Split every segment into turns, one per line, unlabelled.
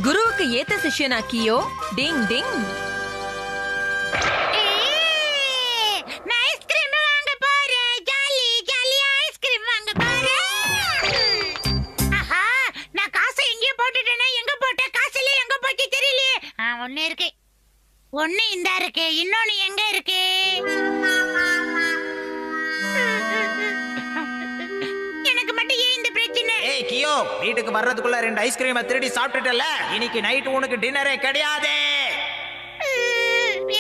குருவுக்கு ஏத்த சிஷ்யனா கியோ? டிங் டிங்.
நான் ஐஸ்கிரீம் வாங்க போறேன். ஜாலி ஜாலியா ஐஸ்கிரீம் வாங்க போறேன். ஆஹா, நான் காசை எங்கே போட்டுட்டேனா? எங்க போட்டேன்? காசுல எங்க போச்சு தெரியலையே. ஒண்ணு இருக்கு, ஒண்ணு இந்த இருக்கு, இன்னொன்னு எங்க இருக்கு? எனக்கு மட்டும் ஏன் இந்த பிரச்சனை?
ஏய் கியோ, வீட்டுக்கு வர்றதுக்குள்ள 2 ஐஸ்கிரீமை திருடி சாப்பிட்டுட்டல. இன்னைக்கு நைட் உனக்கு டின்னரே கிடையாது.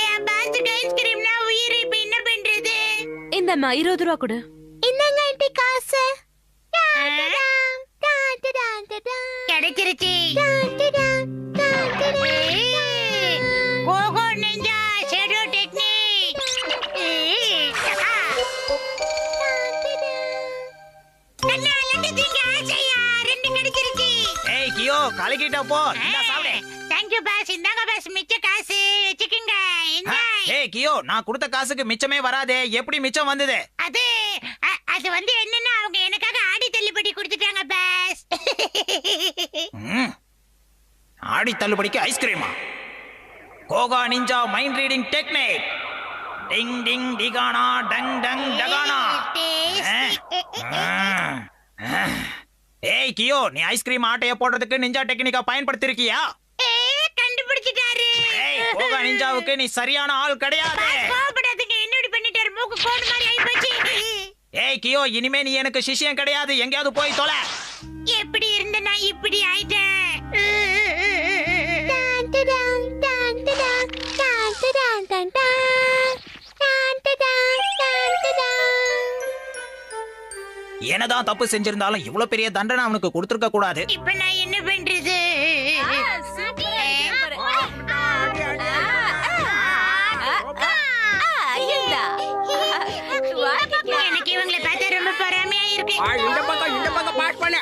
என் பாஸ்க்கு ஐஸ்கிரீம்னா உயிர். இப்ப என்ன பண்றது?
இந்தம்மா 20 ரூபா கொடு.
என்னங்க ஆண்டி காசு? கிடைச்சிருச்சு. Koko ninja shadow technique. கண்ணா லங்கதிங்க ஆசையா 2 கிடைச்சிருச்சு.
ஏய் கியோ, கலக்கிட்ட போ. இந்த சாப்பிடு.
Thank you boss. இந்தாங்க பாஸ் மிச்ச காசு வச்சுக்கங்க. என்ஜாய்.
ஏய் கியோ, நான் கொடுத்த காசுக்கு மிச்சமே வராதே. எப்படி மிச்சம் வந்தது?
அது வந்து என்னன்னா அவங்க எனக்காக ஆடி தள்ளுபடி கொடுத்துட்டாங்க பாஸ்.
ஆடி தள்ளுபடிக்கு ஐஸ்கிரீமா? Koka ninja mind reading technique. Ding ding டிகானா டங் டங் டகானா. ஏய் கியோ, நீ ஐஸ்கிரீம் ஆட்டைய போடுறதுக்கு நிஞ்சா டெக்னிக்கா பயன்படுத்திருக்கியா?
கண்டுபிடிச்சிட்டாரு.
ஏய், கோகா நிஞ்சாவுக்கு நீ சரியான ஆள் கிடையாது.
கோபப்படாதீங்க, என்னடி பண்ணிட்டாரு? மூக்கு கோடு மாதிரி ஆயி போச்சு.
ஏய் கியோ, இனிமே நீ எனக்கு சிஷ்யம் கிடையாது. எங்கயாவது போய் தொலை.
எப்படி இருந்த நான் இப்படி ஆயிட்டேன்?
என்னதான் தப்பு செஞ்சிருந்தாலும் இவ்வளவு பெரிய தண்டனை அவனுக்கு கொடுத்திருக்க கூடாது.
இப்ப நான் என்ன பண்றது? எனக்கு இவங்களை பார்த்தா ரொம்ப பொறாமையா இருக்கு.
இந்த பக்கம் பாஸ் பண்ணு.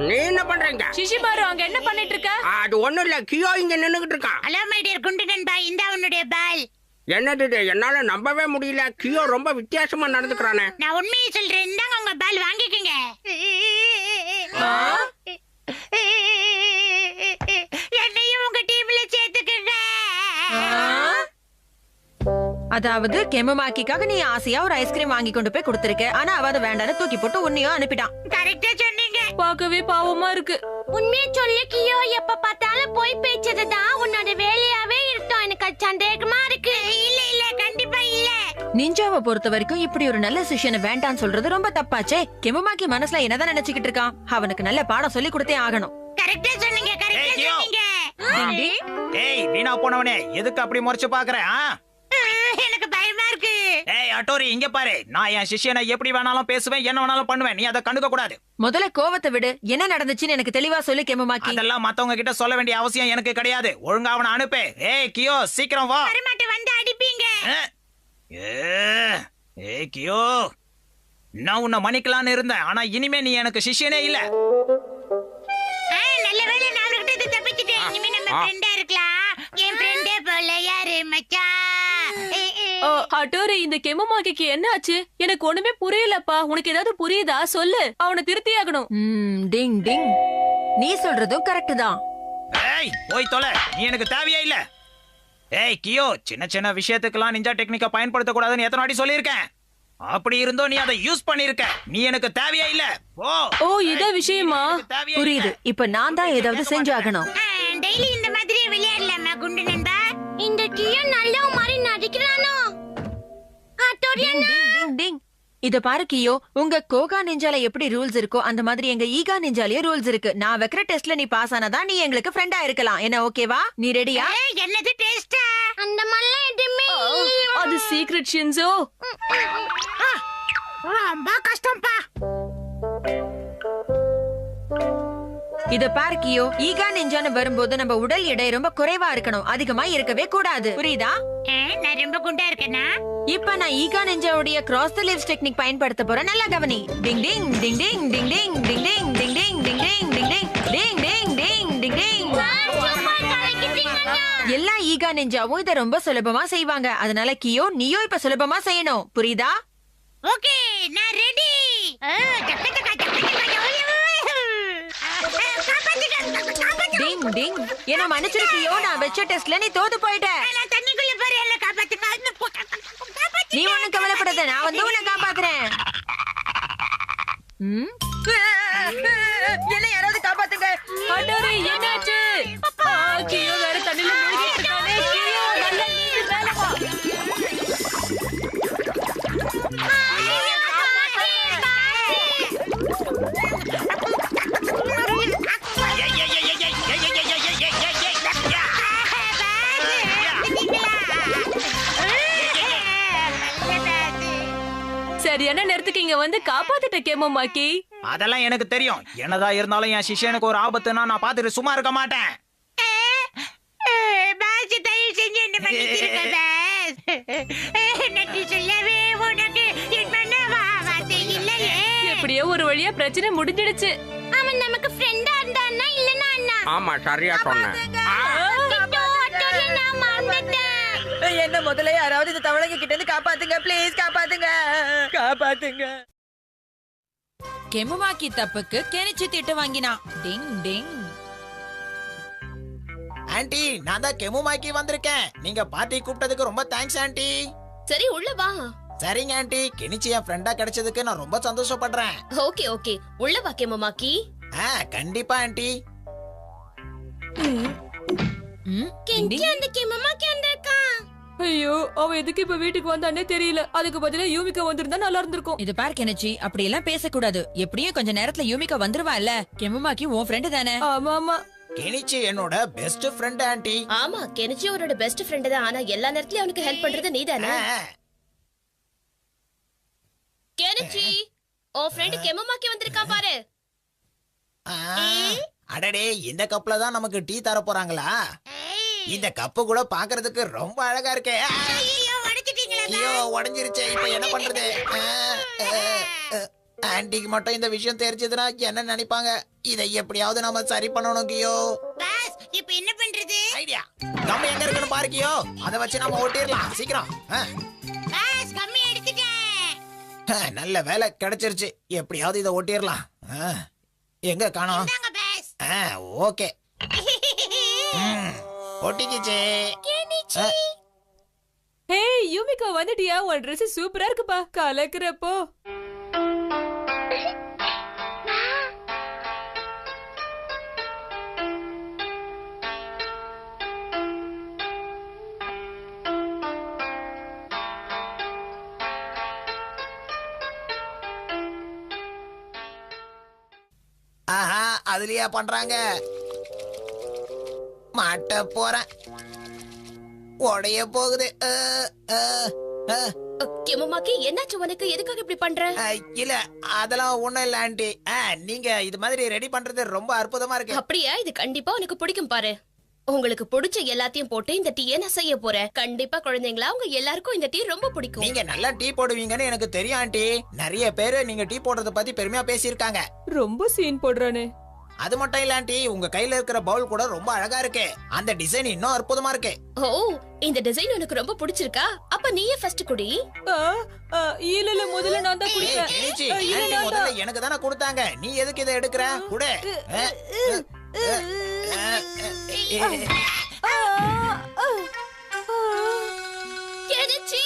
நீ என்ன பண்றீங்க?
சிஷிமாரு அங்க என்ன பண்ணிட்டு இருக்க?
அது ஒண்ணும் இல்ல, கியோ இங்க நின்னுகிட்டு இருக்கான்.
ஹலோ மை டியர் குண்டு நண்பா, இந்தா உன்னுடைய பால்.
என்னது இது? என்னால நம்பவே முடியல. கியோ ரொம்ப வித்தியாசமா நடந்துக்கிறானே.
நான் உண்மையை சொல்றேன். இந்தாங்க உங்க பால், வாங்கிக்கங்க. என்னையும் உங்க டீம்ல சேர்த்துக்கங்க.
அதாவது கெமமாக்கிக்காக நீ ஆசையா ஒரு ஐஸ்கிரீம் வாங்கி கொண்டு போய் கொடுத்திருக்க. ஆனா அவ அதை வேண்டான்னு தூக்கி போட்டு உன்னையும் அனுப்பிட்டான்.
கரெக்டா சொன்னீங்க.
பார்க்கவே பாவமா இருக்கு.
உண்மையை சொல்லு கியோ, எப்ப பார்த்தாலும் போய் பேச்சதுதான் உன்னோட வேலையாவே இருக்கும். எனக்கு சந்தேகமா இருக்கு. இல்ல இல்ல, கண்டிப்பா இல்ல.
நிஞ்சாவை பொறுத்த வரைக்கும் இப்படி ஒரு நல்ல சிஷ்யனை வேண்டான்னு சொல்றது ரொம்ப தப்பாச்சே. கெமமாக்கி மனசுல என்னதான் நினைச்சுக்கிட்டு இருக்கான்? அவனுக்கு நல்ல பாடம் சொல்லி கொடுத்தே ஆகணும்.
கரெக்டா சொன்னீங்க, கரெக்டா
ஏய், கியோ.
சொன்னீங்க.
ஏய் வீணா போனவனே, எதுக்கு அப்படி முறைச்சு பாக்குற?
எனக்கு பயமா இருக்கு.
ஏய் அட்டோரி, இங்க பாரு. நான் என் சிஷ்யனை எப்படி வேணாலும் பேசுவேன், என்ன வேணாலும் பண்ணுவேன். நீ அதை கண்டுக்க கூடாது.
முதல்ல கோவத்தை விடு. என்ன நடந்துச்சுன்னு எனக்கு தெளிவா சொல்லு கெமமாக்கி.
அதெல்லாம் மத்தவங்க கிட்ட சொல்ல வேண்டிய அவசியம் எனக்கு கிடையாது. ஒழுங்கா அவனை அனுப்பு. ஏய் கியோ, சீக்கிரம் வா.
வரமாட்டு வந்து அடிப்பீங்க.
ஏய் கியோ, நான் உன்னை மன்னிக்கலான்னு இருந்தேன். ஆனா இனிமே நீ எனக்கு சிஷ்யனே இல்ல.
நல்ல வேளை நான் அவர்கிட்ட தப்பிச்சிட்டேன். இனிமே நம்ம ஃப்ரெண்டா இருக்கலாம். என் ஃப்ரெண்டே போல யாரு மச்சான்?
அட்டோரி, இந்த கெமமாக்கிக்கு என்ன ஆச்சு? எனக்கு ஒண்ணுமே புரியலப்பா. உனக்கு ஏதாவது புரியுதா? சொல்லு. அவனை திருத்தியாகணும்.
டிங் டிங். நீ சொல்றதும் கரெக்ட் தான்.
ஏய் போய் தொலை, நீ எனக்கு தேவையே இல்ல. ஏய் கியோ, சின்ன சின்ன விஷயத்துக்கெல்லாம் நிஞ்சா டெக்னிக்கை பயன்படுத்த கூடாதுன்னு எத்தனை வாட்டி சொல்லியிருக்கேன். அப்படி இருந்தோ நீ அதை யூஸ் பண்ணிருக்க. நீ எனக்கு தேவையே இல்ல.
ஓ, இத விஷயமா?
புரியுது. இப்ப நான் தான் ஏதாவது செஞ்சாகணும்.
டெய்லி இந்த மாதிரி விளையாடலாமா குண்டு நண்பா? இந்த கியோ நல்ல மாதிரி நடிக்கிறானோ?
டிங் டிங் டிங். இத பாரு கியோ, உங்க கோகா நிஞ்சால எப்படி ரூல்ஸ் இருக்கோ அந்த மாதிரி எங்க ஈகா நிஞ்சாலயே ரூல்ஸ் இருக்கு. நான் வைக்கிற டெஸ்ட்ல நீ பாஸ் ஆனாதான் நீ எங்களுக்கு ஃப்ரெண்டா இருக்கலாம். என்ன ஓகேவா? நீ ரெடியா?
என்னது டெஸ்டா? அந்த மாதிரிலாம் எதுவுமே
அது சீக்ரெட் ஷின்சோ.
ரொம்ப கஷ்டம்பா.
இத பாரு கியோ, ஈகா நிஞ்சான்னு வரும்போது நம்ம உடல் எடை ரொம்ப குறைவா இருக்கணும். அதிகமா இருக்கவே கூடாது. புரியுதா?
நான் ரொம்ப குண்டா இருக்கேனா?
இப்ப நான் ஈகா நிஞ்சாவுடைய கிராஸ் தி லிவ்ஸ் டெக்னிக் பயன்படுத்த போறேன். நல்லா கவனி. டிங் டிங் டிங் டிங் டிங் டிங் டிங் டிங் டிங் டிங் டிங் டிங் டிங் டிங் டிங் டிங் டிங் டிங். எல்லா ஈகா நிஞ்சாவும் இத ரொம்ப சுலபமா செய்வாங்க. அதனால கியோ, நீயும் இப்ப சுலபமா செய்யணும். புரியுதா?
ஓகே, நான் ரெடி.
டிங் டிங். என்ன மன்னிச்சிருக்கியோ, நான் வச்ச டெஸ்ட்ல நீ தோத்து போயிட்ட.
நான் தண்ணிக்குள்ள போறேன், என்ன காப்பாத்துங்க.
நீ ஒண்ணும் கவலைப்படாத, நான் வந்து உன்னை காப்பாத்துறேன். ம்? என்ன யாராவது காப்பாத்துங்க.
அடடே, என்னாச்சு? கியோ வேற தண்ணில மூழ்கிட்டு இருக்கானே. கியோ, நல்லா நீந்து மேல வா. சரியான நேரத்துக்கு இங்க வந்து காப்பாத்திட்ட கேமமாக்கி.
அதெல்லாம் எனக்கு தெரியும். என்னதான் இருந்தாலும் என் சிஷ்யனுக்கு ஒரு ஆபத்துனா நான் பார்த்துட்டு சும்மா இருக்க மாட்டேன்.
பாஸ், தயவு செஞ்சு என்ன மன்னிச்சிருங்க பாஸ். நன்றி சொல்லவே உனக்கு என் மனவா வார்த்தை இல்லையே.
எப்படியோ ஒரு வழியா பிரச்சனை முடிஞ்சிடுச்சு.
அவன் நமக்கு ஃப்ரெண்டா இருந்தான்னா இல்லனா அண்ணா.
ஆமா சரியா சொன்னேன்.
நான் மறந்துட்டேன்.
என்ன முதல்ல யாராவது இந்த தவளைங்க கிட்ட இருந்து காப்பாத்துங்க, ப்ளீஸ் காப்பாத்துங்க, காப்பாத்துங்க. கெமுமாக்கி தப்புக்கு கெனிச்சு திட்டு வாங்கினா. டிங் டிங்.
ஆன்ட்டி, நான் தான் கெமுமாக்கி வந்திருக்கேன். நீங்க பார்ட்டி கூப்பிட்டதுக்கு ரொம்ப தேங்க்ஸ் ஆன்ட்டி.
சரி உள்ள வா.
சரிங்க ஆன்ட்டி, கெனிச்சி என் ஃப்ரெண்டா கிடைச்சதுக்கு நான் ரொம்ப சந்தோஷப்படுறேன்.
ஓகே ஓகே உள்ள வா கேமமாக்கி.
கண்டிப்பா ஆன்ட்டி.
கெஞ்சி அந்த கேமமாக்கி வந்திருக்கா.
ஐயோ, அவ எதுக்கு இப்ப வீட்டுக்கு வந்தானே தெரியல. அதுக்கு பதிலா யூமிகா வந்திருந்தா நல்லா இருந்திருக்கும்.
இது பார் கெனிச்சி, அப்படி எல்லாம் பேசக்கூடாது. எப்படியும் கொஞ்ச நேரத்துல யூமிகா வந்துருவா இல்ல. கெமுமாக்கி உன் ஃப்ரெண்டு தானே.
ஆமா ஆமா.
கெனிச்சி என்னோட பெஸ்ட் ஃப்ரெண்ட் ஆன்ட்டி.
ஆமா கெனிச்சி அவரோட பெஸ்ட் ஃப்ரெண்ட் தான். ஆனா எல்லா நேரத்துலயும் அவனுக்கு ஹெல்ப் பண்றது நீதானே. கெனிச்சி, உன் ஃப்ரெண்ட் கேமமாக்கி வந்திருக்கா பாரு.
அடடே, இந்த கப்ல தான் நமக்கு டீ தர போறாங்களா? இந்த கப்பு கூட பாக்குறதுக்கு ரொம்ப அழகா இருக்கே.
ஐயோ, உடைச்சிட்டீங்களா?
ஐயோ, உடைஞ்சிருச்சே. இப்ப என்ன பண்றது? ஆன்ட்டிக்கு மட்டும் இந்த விஷயம் தெரிஞ்சதுன்னா என்ன நினைப்பாங்க? இதை எப்படியாவது நாம சரி பண்ணணும் கியோ.
பாஸ், இப்போ என்ன பண்றது?
ஐடியா. கம்பி எங்க இருக்குன்னு பாரு கியோ. அதை வச்சு நாம ஓட்டிடலாம் சீக்கிரம்.
பாஸ், கம்மி எடுத்துட்டேன்.
நல்ல வேலை கிடைச்சிருச்சு. எப்படியாவது இதை ஓட்டிடலாம். எங்க காணோம்?
இந்தாங்க பாஸ்.
ஓகே. ஒட்டிக்கிச்சே.
ஹே யூமிகா, வந்துட்டியா? உன் Dress சூப்பரா இருக்குப்பா. கலக்குறப்போ.
ஆஹா, அதுலயா பண்றாங்க? மாட்ட போறேன். உடைய போகுது.
கேமமாக்கி, என்னாச்சு உனக்கு? எதுக்காக இப்படி பண்ற?
இல்ல, அதெல்லாம் ஒண்ணும் இல்ல ஆன்ட்டி. நீங்க இது மாதிரி ரெடி பண்றது ரொம்ப அற்புதமா இருக்கு.
அப்படியா? இது கண்டிப்பா உனக்கு பிடிக்கும் பாரு. உங்களுக்கு பிடிச்ச எல்லாத்தையும் போட்டு இந்த டீயை நான் செய்ய போறேன். கண்டிப்பா குழந்தைங்களா உங்க எல்லாருக்கும் இந்த டீ ரொம்ப பிடிக்கும்.
நீங்க நல்லா டீ போடுவீங்கன்னு எனக்கு தெரியும் ஆன்ட்டி. நிறைய பேரு நீங்க டீ போடுறத பத்தி பெருமையா பேசியிருக்காங்க.
ரொம்ப சீன் போடுறானே.
அது மட்டும் இல்ல ஆன்ட்டி, உங்க கையில இருக்கிற பவுல் கூட ரொம்ப அழகா இருக்கு. அந்த டிசைன் இன்னும் அற்புதமா இருக்கு.
ஓ, இந்த டிசைன் உனக்கு ரொம்ப பிடிச்சிருக்கா? அப்ப நீயே ஃபர்ஸ்ட் குடி.
இல்ல முதல்ல நான் தான்
ஏய்,
குடிப்பேன்.
கெனிச்சி,
இல்ல,
ஆன்ட்டி
நான்
முதல்ல எனக்கு தானே கொடுத்தாங்க. நீ எதுக்கு இதை எடுக்கிற? குடு.
கெனிச்சி,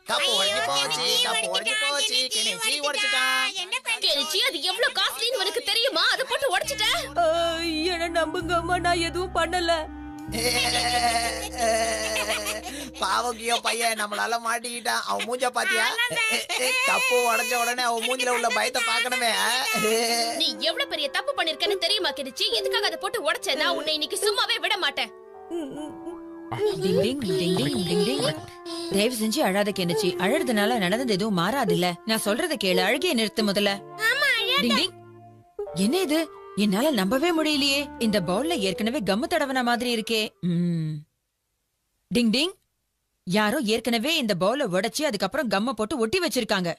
கப்பு உடைஞ்சு போச்சு. கப்பு உடைஞ்சு போச்சு. கெனிச்சி உடைச்சிட்டான்.
என்ன பண்றது?
கெனிச்சி, அது எவ்வளவு காஸ்ட்லின்னு உனக்கு தெரியுமா? அதை போட்டு உடைச்சிட்டேன்.
என்ன நம்புங்க அம்மா, நான் எதுவும் பண்ணல.
பாவக்கியோ பையன் நம்மளால மாட்டிக்கிட்டான். அவன் மூஞ்ச பாத்தியா? கப்பு உடைஞ்ச உடனே அவன் மூஞ்சில உள்ள பயத்தை பாக்கணுமே.
நீ எவ்வளவு பெரிய தப்பு பண்ணிருக்கன்னு தெரியுமா கெனிச்சி? எதுக்காக அதை போட்டு உடைச்ச? நான் உன்னை இன்னைக்கு சும்மாவே விட மாட்டேன்.
டிங் டிங் டிங் டிங் டிங் டிங். தயவு செஞ்சு அழாத கெனிச்சி. அழறதுனால நடந்தது எதுவும் மாறாது இல்ல. நான் சொல்றத கேளு. அழுகைய நிறுத்து முதல்ல. டிங் டிங். என்ன இது? என்னால நம்பவே முடியலையே. இந்த பவுல்ல ஏற்கனவே கம்மு தடவன மாதிரி இருக்கே. டிங் டிங். யாரோ ஏற்கனவே இந்த பவுல உடைச்சு அதுக்கப்புறம் கம்ம போட்டு ஒட்டி வச்சிருக்காங்க.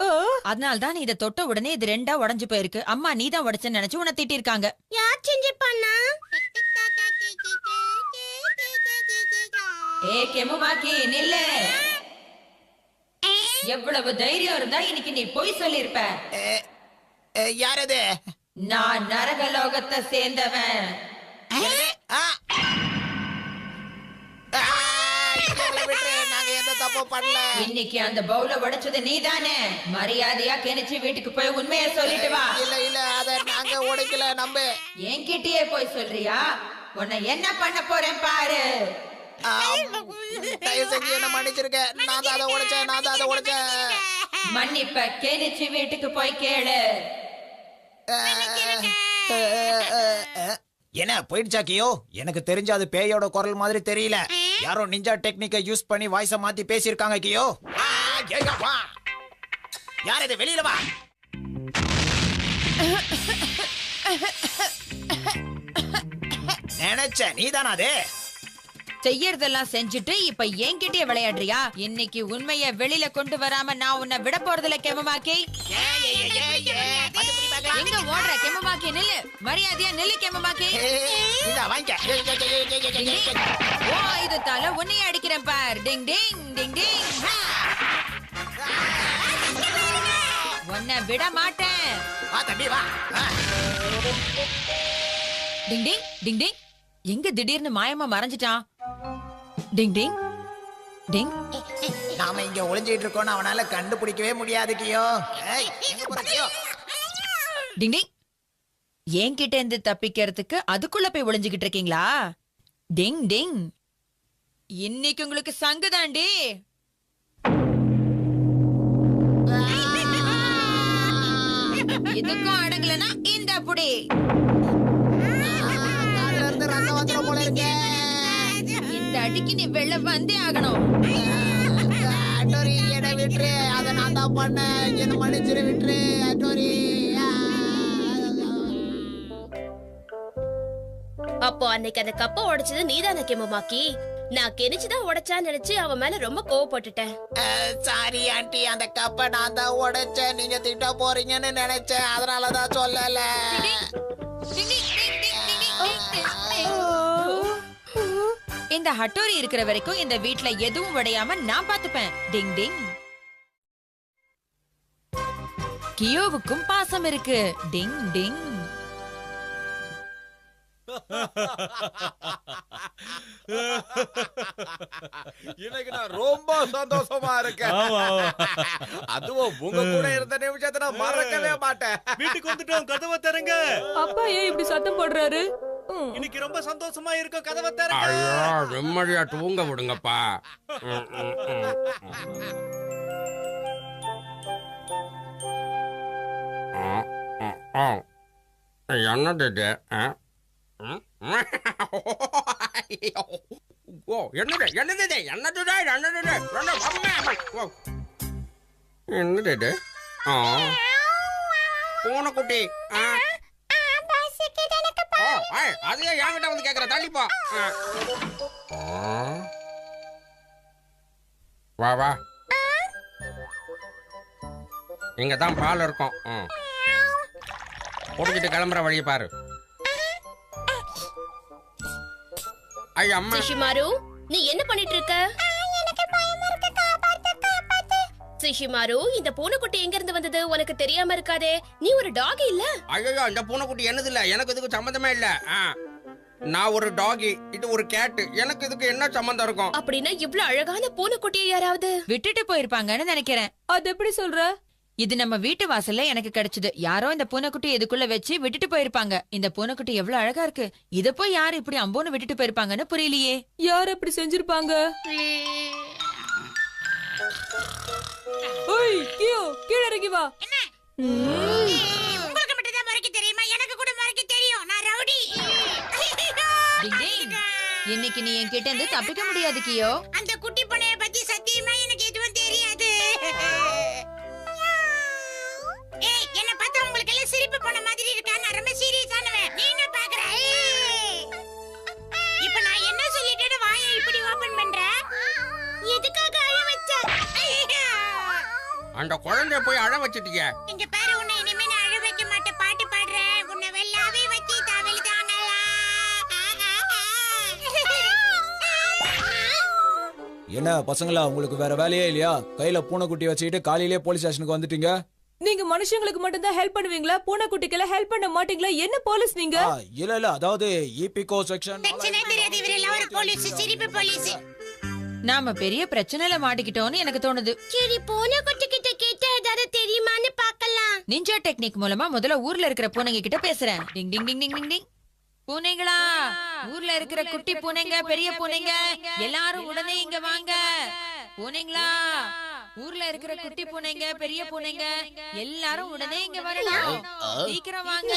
அதனால தான் இத தொட்ட உடனே இது ரெண்டா உடைஞ்சு போயிருக்கு. அம்மா நீ தான் உடைச்சன்னு நினைச்சு உன்னை திட்டிருக்காங்க.
யார் செஞ்சிருப்பானா?
கெமுமாக்கி நில்லு. எவ்வளவு தைரியம் இருந்தா இன்னைக்கு நீ பொய் சொல்லிருப்ப.
யார் அது?
நான் நரகலோகத்தை சேர்ந்தவன்.
என்னது? தப்பு பண்ணல.
இன்னைக்கு அந்த பவுல உடைச்சது நீதானே? மரியாதையா கெனிச்சு வீட்டுக்கு போய் உண்மையை சொல்லிட்டு வா.
இல்ல அத நாங்க உடைக்கல. நம்பு.
என்கிட்டயே போய் சொல்றியா? உன்னை என்ன பண்ண போறேன் பாரு.
தயவு செஞ்சு என்ன மன்னிச்சிருக்க. நான் தான் அதை உடைச்சேன்.
மன்னிப்ப கெனிச்சு வீட்டுக்கு போய் கேளு.
என்ன போயிடுச்சா கியோ? எனக்கு தெரிஞ்ச அது பேயோட குரல் மாதிரி தெரியல. யாரோ நிஞ்சா டெக்னிக்கை யூஸ் பண்ணி வாய்ஸ மாத்தி பேசியிருக்காங்க கியோ. யார் இது? வெளியில வா. நினைச்ச நீதானா அது?
செய்யறதெல்லாம் செஞ்சுட்டு இப்ப என்கிட்டயே விளையாடுறியா? இன்னைக்கு உண்மைய வெளியில கொண்டு வராம நான் உன்னை விட போறதுல கெமமாக்கி. எங்க ஓடுற கெமமாக்கி? நில்லு, மரியாதையா நில்லு கெமமாக்கி. ஓ இது தலை உன்னைய அடிக்கிறேன் பார். டிங் டிங் டிங் டிங். உன்னை விட மாட்டேன். டிங் டிங் டிங் டிங். எங்க திடீர்னு மாயமா மறைஞ்சிட்டான்? டிங் டிங் டிங்.
நாம இங்க ஒளிஞ்சிட்டு இருக்கோம், அவனால கண்டுபிடிக்கவே முடியாது கியோ. எங்க போற கியோ?
டிங் டிங். என்கிட்ட இருந்து தப்பிக்கிறதுக்கு அதுக்குள்ள போய் ஒளிஞ்சுகிட்டு இருக்கீங்களா? டிங் டிங். இன்னைக்கு உங்களுக்கு சங்குதாண்டி. இதுக்கும் அடங்கலனா இந்த புடி. இந்த அடிக்கு நீ வெளில வந்தே ஆகணும்.
விட்டுரு, அதை நான் தான் பண்ணேன். என்ன மன்னிச்சிரு, விட்டுரு அட்டோரி.
அப்போ அன்னைக்கு அந்த கப்பை உடைச்சது நீதானே கெமமாக்கி? நான் கெனிச்சுதான் உடைச்சான்னு நினைச்சு அவன் மேல ரொம்ப கோவப்பட்டுட்டேன்.
சாரி ஆண்டி, அந்த கப்பை நான் தான் உடைச்சேன். நீங்க திட்ட போறீங்கன்னு நினைச்சேன், அதனாலதான் சொல்லல.
இந்த ஹட்டோரி இருக்கிற வரைக்கும் இந்த வீட்ல எதுவும் உடையாம நான் பாத்துப்பேன். டிங் டிங். கியோவுக்கும் பாசம் இருக்கு. டிங் டிங்.
இன்னைக்கு நான் ரொம்ப சந்தோஷமா இருக்கேன். அதுவும் உங்க கூட இருந்த நிமிஷத்தை நான் மறக்கவே மாட்டேன்.
வீட்டுக்கு வந்துட்டோம், கதவை தரங்க.
அப்பா ஏன் இப்படி சத்தம் போடுறாரு?
இன்னைக்கு ரொம்ப சந்தோஷமா இருக்கும், கதவை தரங்க.
ஐயோ, நிம்மதியா தூங்க விடுங்கப்பா. என்னது இது? ஓ என்னது என்னது இது? என்னது இது? என்னது இது? என்னது இது? பூனைக்குட்டி. அதையே என்கிட்ட வந்து கேக்குற, தள்ளிப்போ. வா வா, இங்க தான் பால் இருக்கும். குடிச்சிட்டு கிளம்புற வழியை பாரு. ஐயா அம்மா.
சிஷிமாரு, நீ என்ன பண்ணிட்டு இருக்க? சிஷிமாரு, இந்த பூனைக்குட்டி எங்க இருந்து வந்தது உனக்கு தெரியாம இருக்காதே. நீ ஒரு டாக் இல்ல?
ஐயோ, இந்த பூனைக்குட்டி என்னது இல்ல, எனக்கு இதுக்கு சம்பந்தமே இல்ல. நான் ஒரு டாகி, இது ஒரு கேட். எனக்கு இதுக்கு என்ன சம்பந்தம் இருக்கும்?
அப்படின்னா இவ்ளோ அழகான பூனைக்குட்டியை யாராவது
விட்டுட்டு போயிருப்பாங்கன்னு நினைக்கிறேன்.
அது எப்படி சொல்ற?
இது நம்ம வீட்டு வாசல்ல எனக்கு கிடைச்சது. யாரோ இந்த பூனைக்குட்டி இதுக்குள்ள வச்சு விட்டுட்டு போயிருப்பாங்க. இந்த பூனைக்குட்டி எவ்வளவு அழகா இருக்கு. இத போய் யாரு இப்படி அம்போன்னு விட்டுட்டு போயிருப்பாங்கன்னு புரியலையே.
யார் அப்படி செஞ்சிருப்பாங்க? ஓய் கியோ, கீழ இறங்கி வா.
உங்களுக்கு மட்டும் தான் மறைக்க தெரியுமா? எனக்கு கூட மறைக்க தெரியும். நான் ரவுடி.
டிங் டிங். இன்னைக்கு நீ என்கிட்ட இருந்து தப்பிக்க முடியாது கியோ.
அந்த குட்டி பொண்ணைய பத்தி சத்தியமா எனக்கு எதுவும் தெரியாது. ஏய், என்ன பார்த்தா உங்களுக்கு எல்லாம் சிரிப்பு போன மாதிரி இருக்கா? நான் ரொம்ப சீரியஸானவன். நீ என்ன பாக்குற? இப்போ நான் என்ன சொல்லிட்டேன்னு வாயை இப்படி ஓபன் பண்ற? எதுக்காக அழ வச்ச?
அந்த குழந்தைய போய் அழ வச்சிட்டீங்க.
இங்க பாரு, உன்னை இனிமே நான் அழ வைக்க மாட்டேன். பாட்டு பாடுறேன். உன்னை வெள்ளாவே வச்சு தவளி தாங்களா.
என்ன பசங்களா, உங்களுக்கு வேற வேலையே இல்லையா? கையில பூனைக்குட்டி வச்சுக்கிட்டு காலையிலேயே போலீஸ் ஸ்டேஷனுக்கு வந்துட்டீங்க.
நீங்க மனுஷங்களுக்கு மட்டும் தான் ஹெல்ப் பண்ணுவீங்களா? பூனைக்குட்டிக்கெல்லாம் ஹெல்ப் பண்ண மாட்டீங்களா? என்ன போலீஸ் நீங்க?
இல்ல அதாவது ஈபிகோ செக்ஷன்
பிரச்சனை தெரியாது. இவரெல்லாம் ஒரு போலீஸ், சிரிப்பு போலீஸ்.
நாம பெரிய பிரச்சனையில மாட்டிக்கிட்டோம்னு எனக்கு தோணுது.
சரி பூனைக்குட்டி கிட்ட கேட்டா ஏதாவது தெரியுமான்னு பார்க்கலாம்.
நிஞ்சா டெக்னிக் மூலமா முதல்ல ஊர்ல இருக்கிற பூனைங்க கிட்ட பேசுறேன். டிங் டிங் டிங் டிங் டிங் டிங். பூனைங்களா, ஊர்ல இருக்கிற குட்டி பூனைங்க, பெரிய பூனைங்க எல்லாரும் உடனே இங்க வாங்க. பூனைங்களா, ஊர்ல இருக்கிற குட்டி பூனைங்க, பெரிய பூனைங்க எல்லாரும் உடனே இங்க வரணும். சீக்கிரம் வாங்க,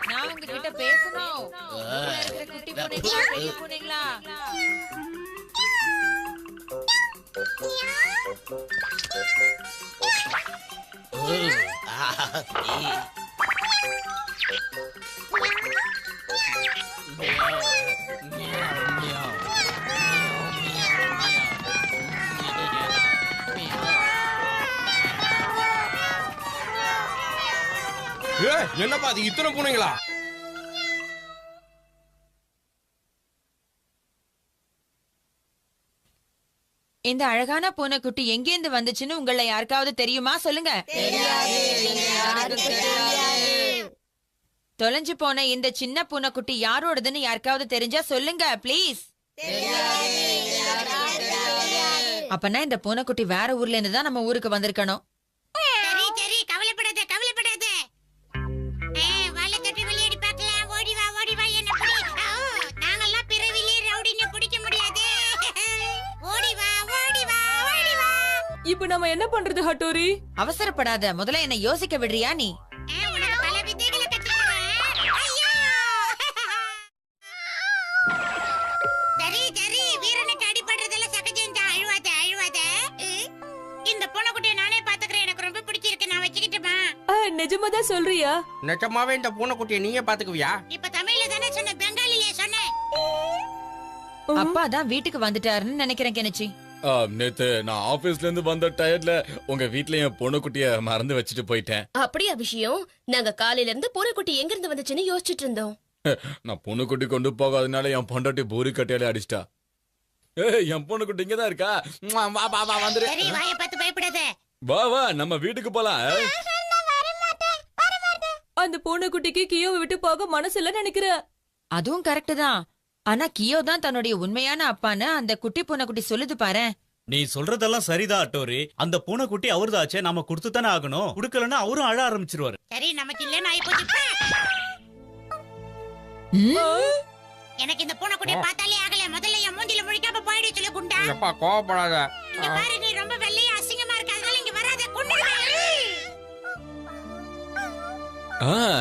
நான் உங்ககிட்ட பேசணும். ஊர்ல இருக்கிற குட்டி பூனைங்க, பெரிய பூனைங்களா.
என்னப்பா அது இத்தனை பூனைங்களா?
இந்த அழகான பூனைக்குட்டி எங்கேந்து வந்துச்சுன்னு உங்களை யாருக்காவது தெரியுமா? சொல்லுங்க. தொலைஞ்சு போன இந்த சின்ன பூனைக்குட்டி யாரோடதுன்னு யாருக்காவது தெரிஞ்சா சொல்லுங்க ப்ளீஸ். அப்பனா இந்த பூனைக்குட்டி வேற ஊர்ல இருந்து தான் நம்ம ஊருக்கு வந்திருக்கணும்.
சரி சரி, கவலைப்படாத கவலைப்படாத. வாழை தட்டி விளையாடி பார்க்கலாம். ஓடி வா என்ன பிடி. நாங்கெல்லாம் பிறவிலே ரவுடின்னு பிடிக்க முடியாது. ஓடி வா.
இப்ப நம்ம என்ன பண்றது ஹட்டோரி?
அவசரப்படாத, முதல்ல என்ன யோசிக்க விடுறியா நீ?
உனக்கு பல வித்தைகளை கற்றுக்கிறேன். ஐயோ! சரி வீரனுக்கு அடிபடுறதெல்லாம் சகஜம்தான். அழுவாத. இந்த பூனைக்குட்டியை நானே பாத்துக்கிறேன். எனக்கு ரொம்ப பிடிச்சிருக்கு. நான் வச்சுக்கிட்டுமா?
நிஜமாதான் சொல்றியா?
நிஜமாவே இந்த பூனைக்குட்டியை நீயே பாத்துக்குவியா?
இப்ப தமிழ்ல தானே சொன்ன, பெங்காலிலே சொன்னேன்.
அப்பா தான் வீட்டுக்கு வந்துட்டாருன்னு நினைக்கிறேன் கெனிச்சி.
நேத்து நான் ஆபீஸ்ல இருந்து வந்த டயர்ட்ல உங்க வீட்ல என் பொண்ணுக்குட்டிய மறந்து வச்சுட்டு போயிட்டேன்.
அப்படியா விஷயம்? நாங்க காலையில இருந்து பூனைக்குட்டி எங்க இருந்து வந்துச்சுன்னு யோசிச்சுட்டு இருந்தோம்.
நான் பொண்ணுக்குட்டி கொண்டு போகாதனால என் பொண்டாட்டி பூரி கட்டையாலே அடிச்சிட்டா. என் பொண்ணுக்குட்டி இங்கதான் இருக்கா. வா வந்துரு.
சரி, வாயை பார்த்து பயப்படாத.
வா நம்ம வீட்டுக்கு போலாம்.
அந்த பூனைக்குட்டிக்கு கியோவை விட்டு போக மனசு இல்ல நினைக்கிறேன்.
அதுவும் கரெக்ட் தான். ஆனா கியோ தான் தன்னுடைய உண்மையான அப்பான்னு அந்த குட்டி பூனைக்குட்டி சொல்லுது பாரு.
நீ சொல்றதெல்லாம் சரிதான் அட்டோரி. அந்த பூனைக்குட்டி அவர்தாச்சே, நாம கொடுத்து தானே ஆகணும். கொடுக்கலன்னா அவரும் அழ ஆரம்பிச்சிருவாரு.
சரி, நமக்கு இல்லன்னு ஆயிப்போச்சு. எனக்கு இந்த பூனைக்குட்டியை பார்த்தாலே ஆகல. முதல்ல என் மூஞ்சில முழிக்காம போயிடு சொல்லு குண்டா.
எப்பா கோவப்படாத.
இங்க பாரு, நீ ரொம்ப வெள்ளையா அசிங்கமா இருக்க. அதனால இங்க வராத. கொன்னுடுவேன்.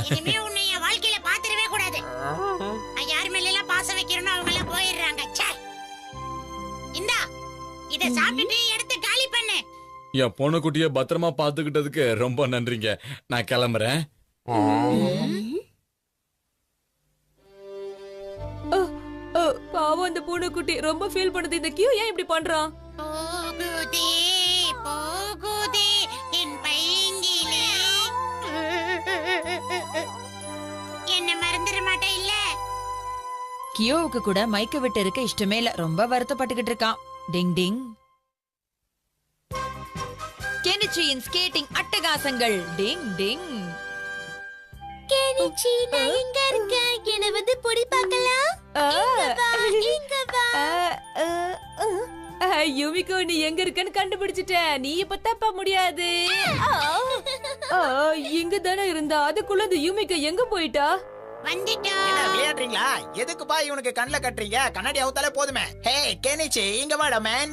இனிமே உன்னை என் வாழ்க்கையில பாத்துறவே கூடாது. நான் யார் மேல எல்லாம் பாசம் வைக்கிறேனோ அவங்க எல்லாம் போயிடுறாங்க. இந்தா, இத சாப்பிட்டுட்டு எடுத்து காலி பண்ணு.
என் பொண்ணுக்குட்டிய பத்திரமா பாத்துக்கிட்டதுக்கு ரொம்ப நன்றிங்க. நான் கிளம்புறேன்.
பாவம் அந்த பூனைக்குட்டி ரொம்ப ஃபீல் பண்ணுது. இந்த கியூ ஏன் இப்படி பண்றான்?
போகுதே என் பைங்கிலே. என்ன மறந்துட மாட்டே இல்ல?
கியோவுக்கு கூட மைக்க விட்டு இருக்க இஷ்டமே இல்ல. ரொம்ப வருத்தப்பட்டுக்கிட்டு இருக்கான். டிங் டிங். கெனிச்சியின் ஸ்கேட்டிங் அட்டகாசங்கள். டிங் டிங்.
கெனிச்சி, நான் இங்க இருக்கேன். என்ன வந்து பொடி பார்க்கலாம். இங்க வா.
யுமிகோ, நீ எங்க இருக்கன்னு கண்டுபிடிச்சிட்ட. நீ இப்ப தப்ப முடியாது. இங்க தானே இருந்தா. அதுக்குள்ள இந்த யுமிகோ எங்க போயிட்டா?
வந்துட்டோம்.
விளையாடுறீங்களா? எதுக்குப்பா இவனுக்கு கண்ணுல கட்டுறீங்க? கண்ணாடி அவுத்தாலே போதுமே. ஹே கெனிச்சி, இங்க வாடா மேன்.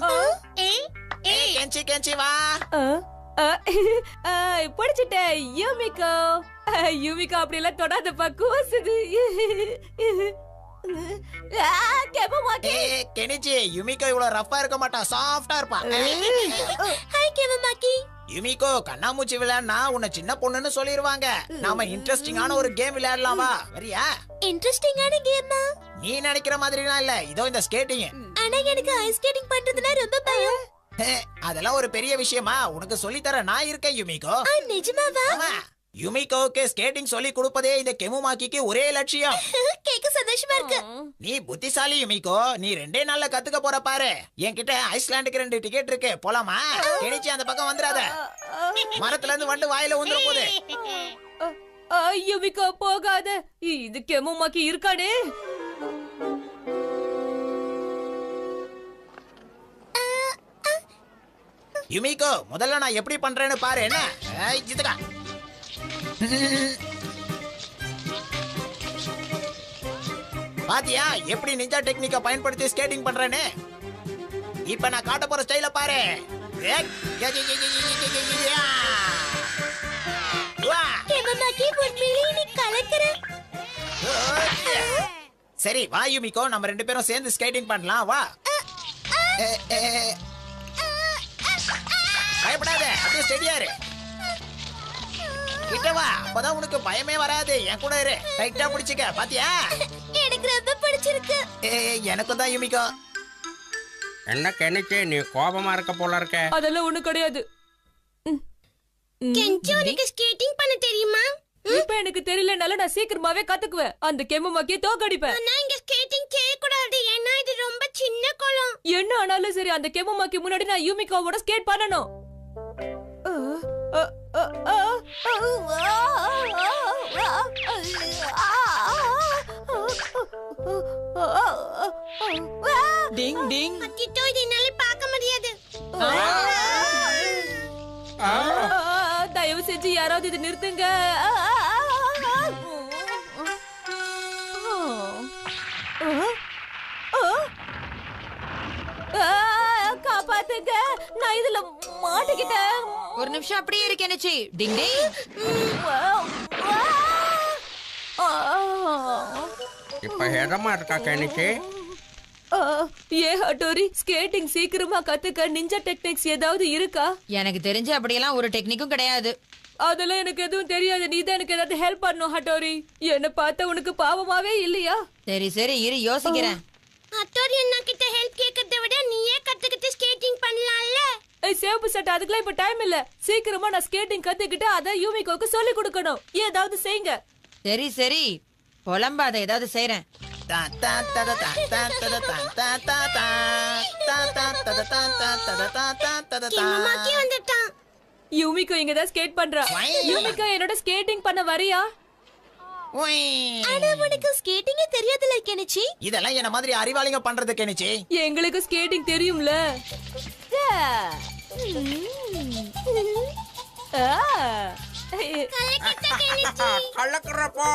கென்ச்சி வா.
படிச்சுட்ட யுமிகோ. யுமிகோ அப்படி எல்லாம் தொடாதப்பா, கூசுது.
கெனிச்சி, யுமிகோ இவ்வளவு ரஃபா இருக்க மாட்டா, சாஃப்டா இருப்பா.
ஹாய் கெவமாக்கி.
யுமிகோ, கண்ணாமூச்சி விளையாடுனா உன்னை சின்ன பொண்ணுன்னு சொல்லிருவாங்க. நாம இன்ட்ரெஸ்டிங்கான ஒரு கேம் விளையாடலாமா? வரியா?
இன்ட்ரெஸ்டிங்கான கேமா?
நீ நினைக்கிற மாதிரிலாம் இல்ல. இதோ இந்த ஸ்கேட்டிங்.
ஆனா எனக்கு ஐஸ் ஸ்கேட்டிங் பண்றதுனா ரொம்ப பயம்.
அதெல்லாம் ஒரு பெரிய விஷயமா? உனக்கு சொல்லி தர நான் இருக்கேன் யுமிகோ.
நிஜமாவா?
யுமிகோக்கு ஸ்கேட்டிங் சொல்லி கொடுப்பதே இந்த கெமுமாக்கிக்கு ஒரே லட்சியம்.
கேக்க சந்தோஷமா இருக்கு.
நீ புத்திசாலி யுமிகோ. நீ 2 நாள்ல கத்துக்க போற பாரு. என்கிட்ட ஐஸ்லாண்டுக்கு 2 டிக்கெட் இருக்கு. போலாமா? கெனிச்சி, அந்த பக்கம் வந்துடாத. மரத்துல இருந்து வண்டு வாயில வந்துற போது.
யுமிகோ போகாத. இது கெமுமாக்கி இருக்கானே.
யுமிகோ முதல்ல நான் எப்படி பண்றேன்னு பாரு என்ன. இதுக்கா பாத்தியா எப்படி நிஞ்சா டெக்னிக்க பயன்படுத்தி ஸ்கேட்டிங் பண்றேன்னு. இப்ப நான் காட்ட போற ஸ்டைல பாரு. சரி வா யுமிகோ, நம்ம 2 பேரும் சேர்ந்து ஸ்கேட்டிங் பண்ணலாம். வா. பயப்படாத, அப்படியே ஸ்டெடியா இரு. கிட்ட வா, அப்பதான் உனக்கு பயமே வராது. என் கூட இரு, டைட்டா பிடிச்சுக்க. பாத்தியா?
எனக்கு ரொம்ப பிடிச்சிருக்கு.
எனக்கும் தான் யுமிகோ.
என்ன கெனிச்சு, நீ கோபமா இருக்க போல இருக்க.
அதெல்லாம் ஒண்ணு கிடையாது.
கெஞ்சி உனக்கு ஸ்கேட்டிங் பண்ண தெரியுமா?
இப்ப எனக்கு தெரியலனால நான் சீக்கிரமாவே கத்துக்குவேன். அந்த கெம்முமாக்கிய தோக்கடிப்பேன்.
ஆனா இங்க ஸ்கேட்டிங் செய்யக்கூடாது, ஏன்னா இது ரொம்ப சின்ன குளம்.
என்ன ஆனாலும் சரி, அந்த கெம்முமாக்கி முன்னாடி நான் யூமிகாவோட ஸ்கேட் பண்ணணும்.
டிங் டிங்.
அத்திட்டோ, இது என்னால பார்க்க முடியாது.
தயவு செஞ்சு யாராவது இது நிறுத்துங்க. காப்பாத்துங்க, நான் இதுல மாட்டிக்கிட்டேன்.
ஒரு நிமிஷம் அப்படியே இருக்கு என்னச்சி. டிங் டிங்.
இப்ப எதமா இருக்கா கெனிச்சு?
ஏ ஹட்டோரி, ஸ்கேட்டிங் சீக்கிரமா கத்துக்க நிஞ்சா டெக்னிக்ஸ் ஏதாவது இருக்கா?
எனக்கு தெரிஞ்சு அப்படியெல்லாம் ஒரு டெக்னிக்கும் கிடையாது.
அதெல்லாம் எனக்கு எதுவும் தெரியாது. நீ தான் எனக்கு ஏதாவது ஹெல்ப் பண்ணணும் ஹட்டோரி. என்ன பார்த்தா உனக்கு பாவமாவே இல்லையா?
சரி சரி இரு, யோசிக்கிறேன்.
அத்தோரி அண்ணா கிட்ட ஹெல்ப் கேட்கறத விட நீயே கத்துக்கிட்டு ஸ்கேட்டிங் பண்ணலாம்ல.
சேப்பு சட்டை, அதுக்கெல்லாம் இப்ப டைம் இல்ல. சீக்கிரமா நான் ஸ்கேட்டிங் கத்துக்கிட்டு அத யூமிகோக்கு சொல்லி கொடுக்கணும். ஏதாவது செய்யுங்க.
சரி சரி, புலம்பாத, ஏதாவது செய்றேன்.
கெம்முமாக்கி வந்துட்டான்.
யூமிகோ இங்க தான் ஸ்கேட் பண்றா. யூமிகோ, என்னோட ஸ்கேட்டிங் பண்ண வரியா?
ஆனா உனக்கு ஸ்கேட்டிங் தெரியாதுல கெனிச்சி.
இதெல்லாம் என்ன மாதிரி அறிவாளிங்க பண்றது கெனிச்சி.
எங்களுக்கு ஸ்கேட்டிங் தெரியும்ல.
கலக்குறப்போ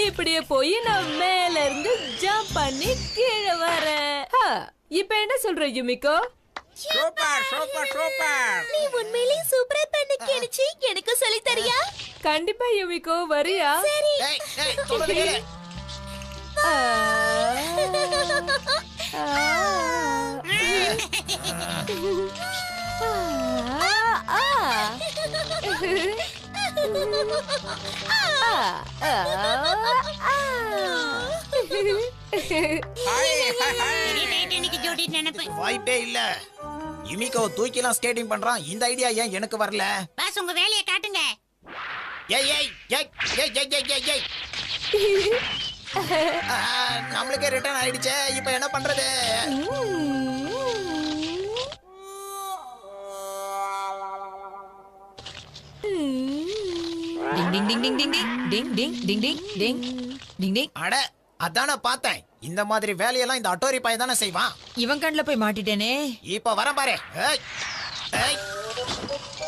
இப்படியே போய் நான் மேல இருந்து ஜம்ப் பண்ணி கீழே வரேன். இப்ப என்ன சொல்ற யூமிகோ?
Super super super.
நீ உண்மையிலேயே சூப்பரா பண்ண கெனிச்சி. எனக்கு சொல்லி தரியா?
கண்டிப்பா யூமிகோ, வரியா?
சரி.
சொல்றது கேளு. வாய்ப்பே இல்ல. யுமிகோ தூக்கிலாம் ஸ்கேட்டிங் பண்றான். இந்த ஐடியா ஏன் எனக்கு வரல?
பாஸ், உங்க வேலையை காட்டுங்க.
ஏய் ஏய் ஏய் ஏய் ஏய் ஏய் ஏய். நம்மளுக்கே ரிட்டர்ன் ஆயிடுச்சே. இப்போ என்ன பண்றது?
டிங் டிங் டிங் டிங் டிங் டிங் டிங் டிங் டிங் டிங் டிங்.
அட, அதானே பார்த்தேன். இந்த மாதிரி வேலையெல்லாம் இந்த அட்டோரி பையன் தானே செய்வான்.
இவன் கண்ணுல போய் மாட்டிட்டேனே.
இப்ப வரேன் பாரு. ஏய் ஏய்,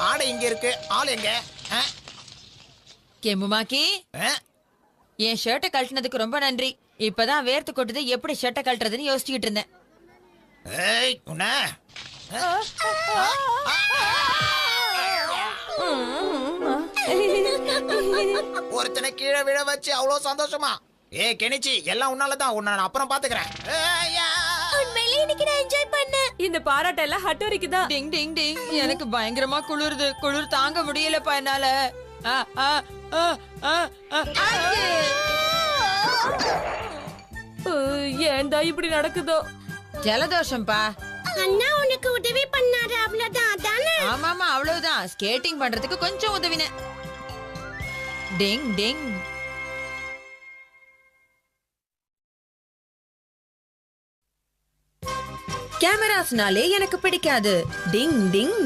ஆடை இங்க இருக்கு, ஆள் எங்க?
கெம்முமாக்கி, என் ஷர்ட்டை கழட்டினதுக்கு ரொம்ப நன்றி. இப்பதான் வேர்த்து கொட்டுது, எப்படி ஷர்ட்டை கழட்டுறதுன்னு யோசிச்சுக்கிட்டு இருந்தேன்.
ஏய் உன்ன ஒருத்தனை கீழே விழ வச்சு அவ்வளவு சந்தோஷமா? ஏ கெனிச்சி, எல்லாம் உன்னாலதான். உன்னை நான் அப்புறம் பாத்துக்கிறேன்.
உண்மையிலேயே இன்னைக்கு நான் என்ஜாய் பண்ணேன்.
இந்த பாராட்டெல்லாம் ஹட்டோரிக்கு தான்.
டிங் டிங் டிங். எனக்கு பயங்கரமா குளிருது. குளிர் தாங்க முடியலப்பா என்னால.
ஏன்டா இப்படி நடக்குதோ?
ஜலதோஷம்பா.
அண்ணா உனக்கு உதவி பண்ணாரு, அவ்வளவுதான். அதானே?
ஆமாமா, அவ்வளவுதான். ஸ்கேட்டிங் பண்றதுக்கு கொஞ்சம் உதவினேன். டிங் டிங். கேமராஸ்னாலே எனக்கு பிடிக்காது. Ding ding.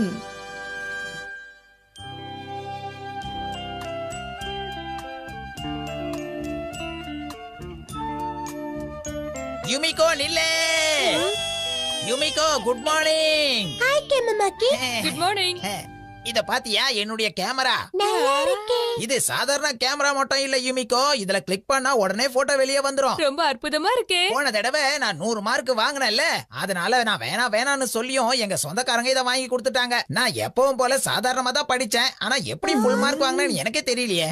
யுமிகோ நில்லே. Yumiko good morning.
Hi Kemamaki.
Good morning.
இத பாத்தியா என்னுடைய கேமரா?
நல்லா இருக்கே.
இது சாதாரண கேமரா மட்டும் இல்ல யுமிகோ, இதுல கிளிக் பண்ணா உடனே போட்டோ வெளியே வந்துரும்.
ரொம்ப அற்புதமா இருக்கே.
போன தடவை நான் 100 மார்க் வாங்கினேன்ல, அதனால நான் வேணான்னு சொல்லியும் எங்க சொந்தக்காரங்க இதை வாங்கி கொடுத்துட்டாங்க. நான் எப்பவும் போல சாதாரணமா தான் படிச்சேன், ஆனா எப்படி ஃபுல் மார்க் வாங்கினேன்னு எனக்கே தெரியலையே.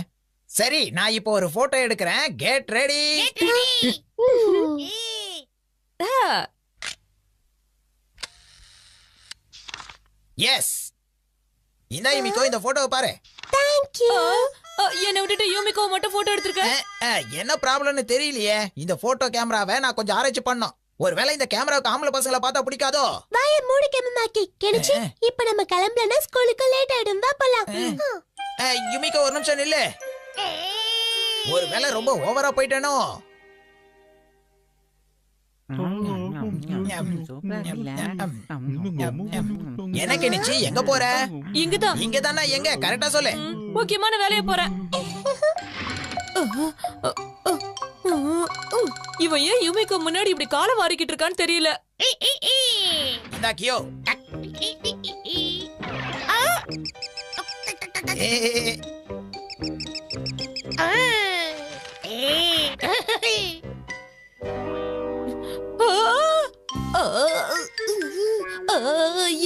சரி, நான் இப்போ ஒரு போட்டோ எடுக்கிறேன். Get ready. எஸ், இந்த யுமிகோ இந்த போட்டோவை பாரு.
Thank you.
என்ன விட்டுட்டு யூமிகோ மட்டும் போட்டோ எடுத்திருக்க.
என்ன ப்ராப்ளம்னு தெரியலையே. இந்த போட்டோ கேமராவை நான் கொஞ்சம் ஆராய்ச்சி பண்ணோம். ஒருவேளை இந்த கேமராவுக்கு ஆம்பளை பசங்களை பார்த்தா பிடிக்காதோ?
வாய மூடு கெமமாக்கி. கெனிச்சி, இப்போ நம்ம கிளம்பலனா ஸ்கூலுக்கு லேட் ஆயிடும். வா போலாம்.
யுமிகோ ஒரு நிமிஷம் நில்லு. ஒருவேளை ரொம்ப ஓவரா போயிட்டேனோ? எனக்கு நிச்சி எங்க போற?
இங்கதான்.
இங்கதானா? எங்க கரெக்டா சொல்லு.
முக்கியமான வேலைய போறேன். இவன் ஏன் யூமிக்கு முன்னாடி இப்படி காலை வாரிக்கிட்டு இருக்கான்னு தெரியல.
இந்தா கியோ.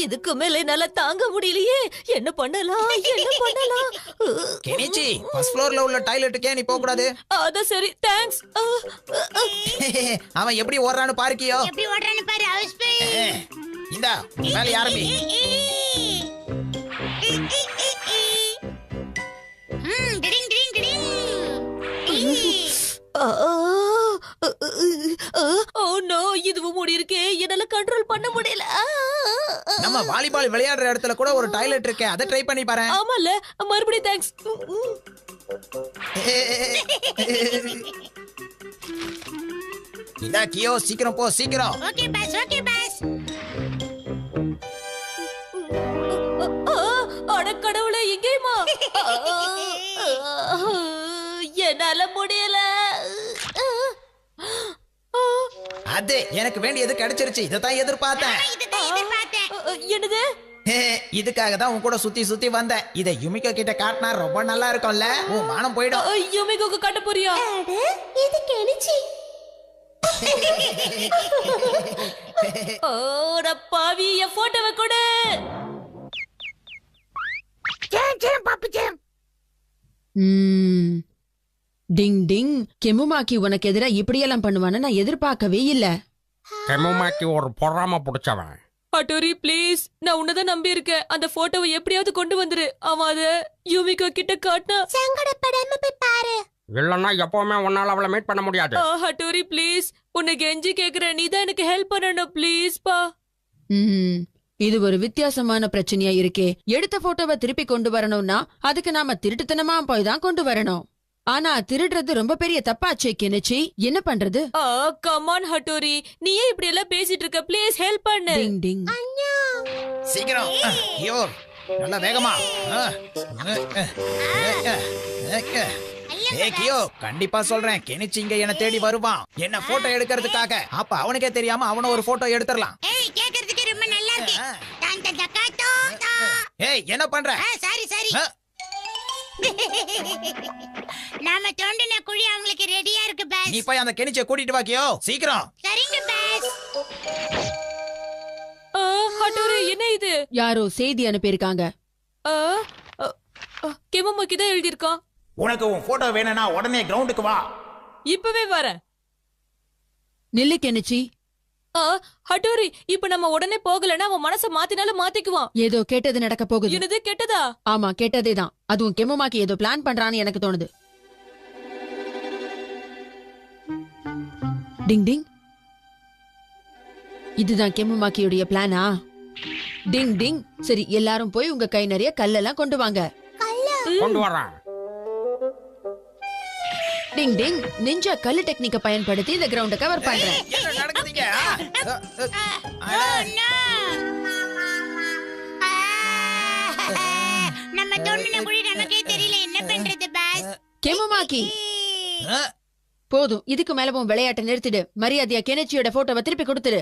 இதுக்கு மேல என்னால தாங்க முடியலையே. என்ன பண்ணலாம்?
கெனிச்சி, ஃபர்ஸ்ட் ஃப்ளோர்ல உள்ள டாய்லெட்டுக்கே நீ போக கூடாது.
அத சரி, தேங்க்ஸ்.
அவன் எப்படி ஓடுறான்னு பாருக்கியோ.
எப்படி ஓடுறானு பாரு. ஹவுஸ் போய்.
இந்தா வேலைய ஆரம்பி.
டிடிங் டிடிங் டிடிங்.
ஓ நோ, இதுவும் மூடி இருக்கே. என்னால கண்ட்ரோல் பண்ண முடியல.
நம்ம வாலிபால் விளையாடுற இடத்துல கூட ஒரு டாய்லெட் இருக்கே, அதை ட்ரை பண்ணி பாரு.
ஆமால, மறுபடியும் தேங்க்ஸ்.
இந்தா கியோ, சீக்கிரம் போ, சீக்கிரம்.
Okay boss, okay boss.
அட கடவுளே, எங்கேயுமா? என்னால முடியல.
அது எனக்கு வேண்டியது கிடைச்சிருச்சு. இதைத்தான் எதிர்பார்த்தேன்.
இதுதான் எதிர்பார்த்தேன்.
என்னது?
இதுக்காக தான் உன் கூட சுத்தி சுத்தி வந்தேன். இதை யுமிகோ கிட்ட காட்டினா ரொம்ப நல்லா இருக்கும்ல. உன் மானம் போயிடும்.
யூமிகோக்கு காட்ட போறியா?
இது கெனிச்சி.
ஓட பாவி, என் போட்டோவை கொடு.
ஜேம் ஜேம் பாப்பு ஜேம்.
டிங் டிங். கெமுமாக்கி உனக்கு எதிரா இப்படியெல்லாம் பண்ணுவான்னு நான் எதிர்பார்க்கவே இல்ல.
கெமுமாக்கி ஒரு பொறாம பிடிச்சவன்.
அட்டோரி ப்ளீஸ், நான் உன்னதான் நம்பி இருக்கேன். அந்த போட்டோவை எப்படியாவது கொண்டு வந்துரு. அவன் அத யூமிகோ கிட்ட காட்டினா
சங்கடப்படாம போய் பாரு.
இல்லன்னா எப்பவுமே உன்னால அவளை மீட் பண்ண முடியாது.
அட்டோரி ப்ளீஸ், உன்னை கெஞ்சி கேக்குறேன். நீ தான் எனக்கு ஹெல்ப் பண்ணணும் ப்ளீஸ் பா.
இது ஒரு வித்தியாசமான பிரச்சனையா இருக்கே. எடுத்த போட்டோவை திருப்பி கொண்டு வரணும்னா அதுக்கு நாம திருட்டுத்தனமா போய் தான் கொண்டு வரணும். ஆனா திருடுறது ரொம்ப பெரிய தப்பாச்சே கெனிச்சி. என்ன பண்றது?
கம் ஆன் ஹட்டோரி, நீ ஏன் இப்படி எல்லாம் பேசிட்டு இருக்க? ப்ளீஸ் ஹெல்ப் பண்ணு.
டிங் டிங்.
சீக்கிரம் கியோ, நல்லா வேகமா. கியோ, கண்டிப்பா சொல்றேன், கெனிச்சி இங்க என்ன தேடி வருவான் என்ன போட்டோ எடுக்கிறதுக்காக. அப்ப அவனுக்கே தெரியாம அவன ஒரு போட்டோ எடுத்துடலாம்.
ஏய், கேக்குறதுக்கு ரொம்ப நல்லா இருக்கு. டான் டான் டக்கா டோ டோ.
ஏய், என்ன பண்ற?
Sorry sorry. நாம தோண்டின குழி அவங்களுக்கு ரெடியா இருக்கு பாஸ்.
நீ போய் அந்த கெனிச்சியை கூட்டிட்டு வா கியோ, சீக்கிரம்.
சரிங்க பாஸ்.
ஹட்டோரி, என்ன இது?
யாரோ செய்தி அனுப்பியிருக்காங்க.
கெமுமாக்கி தான் எழுதியிருக்கான்.
உனக்கு உன் போட்டோ வேணும்னா உடனே கிரவுண்டுக்கு வா.
இப்பவே வரேன்.
நில்லு கெனிச்சி.
ஹட்டோரி, இப்ப நம்ம உடனே போகலன்னா அவன் மனச மாத்தினாலும் மாத்திக்குவான்.
ஏதோ கெட்டது நடக்க போகுது.
என்னது கெட்டதா?
ஆமா, கெட்டதேதான். அதுவும் கெமுமாக்கி ஏதோ பிளான் பண்றான்னு எனக்கு தோணுது. டிங் டிங். இதுதான் கெமுமாக்கியுடைய பிளானா? டிங் டிங். சரி, எல்லாரும் போய் உங்க கை நிறைய கல்லெல்லாம் கொண்டு வாங்க.
கொண்டு வரேன்.
டிங் டிங். நிஞ்சா கல்லு டெக்னிக்க பயன்படுத்தி இந்த கிரவுண்ட கவர் பண்றேன்.
என்ன நடக்குதுங்க?
நம்ம தோண்டின குழி நமக்கே தெரியல. என்ன பண்றது பாஸ்?
கெமுமாக்கி, போதும். இதுக்கு மேல உன் விளையாட்டை நிறுத்திடு. மரியாதையா கெனிச்சியோட போட்டோவை திருப்பி கொடுத்துரு.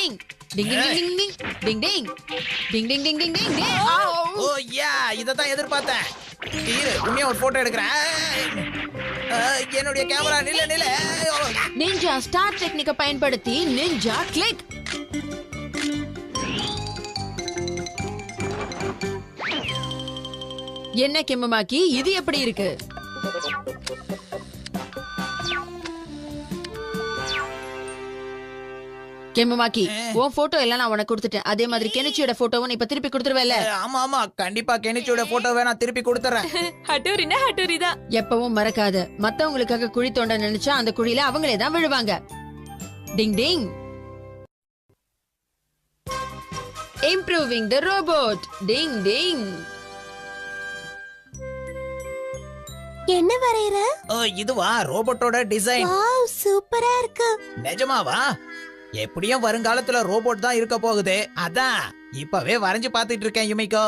டிங் டிங் டிங் டிங் டிங் டிங் டிங் டிங் டிங் டிங் டிங் டிங்.
ஓ யா இததான் எதிர்பார்த்தேன். இரு உன்னைய ஒரு போட்டோ எடுக்கிறேன். என்னுடைய கேமரா நில
நிஞ்சா ஸ்டார் டெக்னிக்க பயன்படுத்தி நிஞ்சா கிளிக். என்ன கெம்மமாக்கி இது எப்படி இருக்கு? கெம்மமாக்கி உன் போட்டோ எல்லாம் நான் உனக்கு கொடுத்துட்டேன். அதே மாதிரி கெனிச்சியோட போட்டோவும் இப்ப திருப்பி கொடுத்துருவேல?
ஆமா ஆமா கண்டிப்பா கெனிச்சியோட போட்டோவை நான் திருப்பி கொடுத்துறேன்.
ஹட்டோரினா ஹட்டோரி தான்.
எப்பவும் மறக்காத, மத்தவங்களுக்காக குழி தோண்ட நினைச்சா அந்த குழியில அவங்களே தான் விழுவாங்க. டிங் டிங். Improving the robot. Ding ding.
என்ன வரையற?
இதுவா ரோபோட்டோட டிசைன்.
வாவ் சூப்பரா இருக்கு.
நிஜமாவா? எப்படியும் வருங்காலத்துல ரோபோட் தான் இருக்க போகுது. அதான் இப்பவே வரைஞ்சு பாத்துட்டு இருக்கேன் யுமிகோ.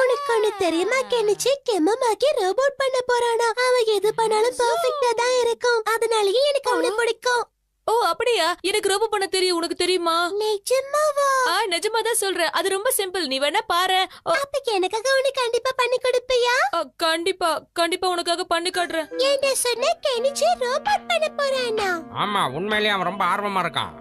உனக்கு ஒண்ணு தெரியுமா கெனிச்சி? கெம்மமாக்கி ரோபோட் பண்ண போறானா. அவ எது பண்ணாலும் பெர்ஃபெக்ட்டா தான் இருக்கும். அதனாலயே எனக்கு அவளை பிடிக்கும்.
ஓ அப்படியா? எனக்கு ரோபோ பண்ண தெரியும். உனக்கு தெரியுமா?
நிஜமாவா?
நிஜமா தான் சொல்றேன். அது ரொம்ப சிம்பிள். நீ வேணா பாரு.
அப்ப எனக்காக உனக்கு கண்டிப்பா பண்ணி கொடுப்பியா?
கண்டிப்பா கண்டிப்பா உனக்காக பண்ணி காட்டுறேன்.
என்ன சொன்ன? கெனிச்சி ரோபோட் பண்ண போறானா?
ஆமா உண்மையிலேயே அவன் ரொம்ப ஆர்வமா இருக்கான்.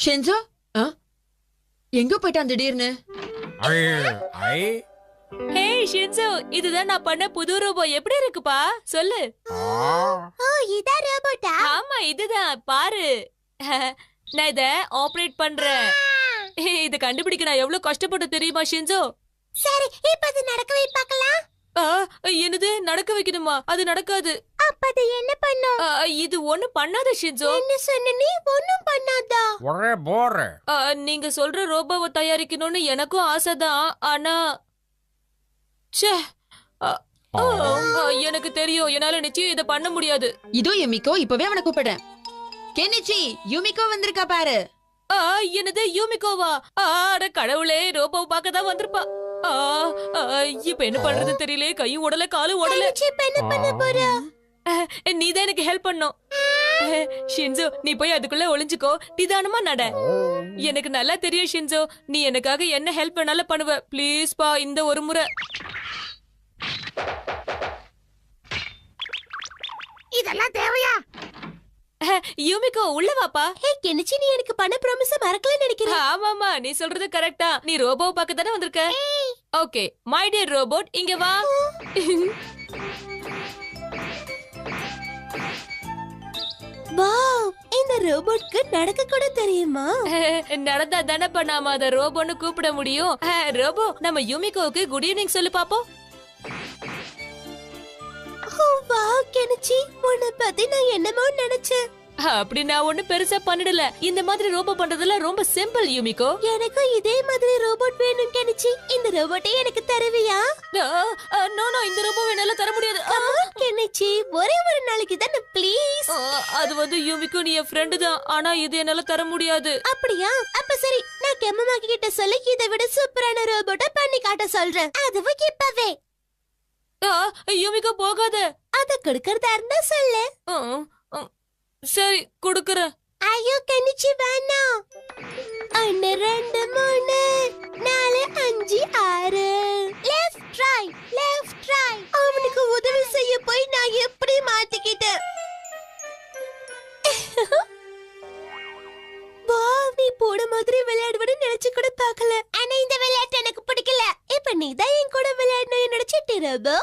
ஷென்சோ எங்க போயிட்டான் திடீர்னு?
ஹே ஷின்சோ, இதுதான் நான் பண்ண புது ரோபோ. எப்படி இருக்குப்பா? சொல்லு.
ஓ இதா ரோபோட்டா?
ஆமா இதுதான் பாரு. நான் இத ஆபரேட் பண்றேன். இத கண்டுபிடிக்க நான் எவ்வளவு கஷ்டப்பட்டு தெரியுமா ஷின்சோ?
சரி இப்ப அது நடக்க வை பார்க்கலாம்.
என்னது நடக்க வைக்கணுமா? அது நடக்காது.
அப்ப அது என்ன பண்ணும்?
இது ஒண்ணு பண்ணாத ஷின்சோ.
என்ன சொன்ன நீ? ஒண்ணும் பண்ணாதா?
ஒரே போர்.
நீங்க சொல்ற ரோபோவை தயாரிக்கணும்னு எனக்கும் ஆசைதான். ஆனா ச்சே, எனக்கு தெரியும் என்னால நிச்சயம் இத பண்ண முடியாது.
இதோ யுமிகோ, இப்பவே அவனை கூப்பிடுறேன். கெனிச்சி யுமிகோ வந்திருக்கா பாரு.
என்னது யூமிகோவா? அட கடவுளே, ரோபோவை பார்க்க தான் வந்திருப்பா. இப்ப என்ன பண்றது தெரியல. கையும் உடல காலும் உடல.
என்ன பண்ண போற?
நீதான் எனக்கு ஹெல்ப் பண்ணும். ஷின்சோ நீ போய் அதுக்குள்ள ஒளிஞ்சுக்கோ. நிதானமா நட. எனக்கு நல்லா தெரியும் ஷின்சோ, நீ எனக்காக என்ன ஹெல்ப் வேணாலும் பண்ணுவ. ப்ளீஸ் பா, இந்த ஒரு முறை.
இதெல்லாம் தேவையா?
யூமிகோ உள்ள வாப்பா.
ஹே கெனிச்சி, நீ எனக்கு பண்ண ப்ராமிஸ் மறக்கலன்னு நினைக்கிறேன்.
ஆமாமா, நீ சொல்றது கரெக்டா. நீ ரோபோவை பார்க்க தானே வந்திருக்க? ஓகே மை டியர் ரோபோட், இங்க வா.
வாவ், இந்த ரோபோட்க்கு நடக்க கூட தெரியுமா?
நடந்தா தானே பண்ணாம அத ரோபோன்னு கூப்பிட முடியும். ரோபோ, நம்ம யூமிகோவுக்கு குட் ஈவினிங் சொல்லு பாப்போம்.
ஓ வாவ் கெனிச்சி, உன்னை பத்தி நான் என்னமோ நினைச்சேன்.
அப்படி நான் ஒண்ணு பெருசா பண்ணிடல. இந்த மாதிரி ரோபோ பண்றதுல ரொம்ப சிம்பிள் யூமிகோ.
எனக்கும் இதே மாதிரி ரோபோட் வேணும் கெனிச்சி. இந்த ரோபோட்டை எனக்கு தருவியா?
நோ இந்த ரோபோ என்னால தர முடியாது.
கெனிச்சி, ஒரே ஒரு நாளைக்கு தானே ப்ளீஸ்.
அது வந்து யூமிகோ, நீ என் ஃப்ரெண்டு தான். ஆனா இது என்னால தர முடியாது.
அப்படியா? அப்ப சரி, நான் கெம்மமாக்கி கிட்ட சொல்லி இதை விட சூப்பரான ரோபோட்டை பண்ணி காட்ட சொல்றேன். அதுவும் இப்பவே.
யூமிகோ போகாத.
அத கொடுக்கறதா இருந்தா சொல்லு.
சரி குடுக்கறேன்.
ஐயோ கெனிச்சி வேணாம். 1 2 3 4 5 6 லெஃப்ட் ரைட். அவனுக்கு உதவி செய்ய போய் நான் எப்படி மாட்டிக்கிட்டேன். நீ போட மாதிரி விளையாடுவன்னு நினைச்சு கூட பார்க்கல. ஆனா இந்த விளையாட்டு எனக்கு பிடிக்கல. இப்ப நீ தான் என் கூட விளையாடணும் நினைச்சிட்டு ரோபோ.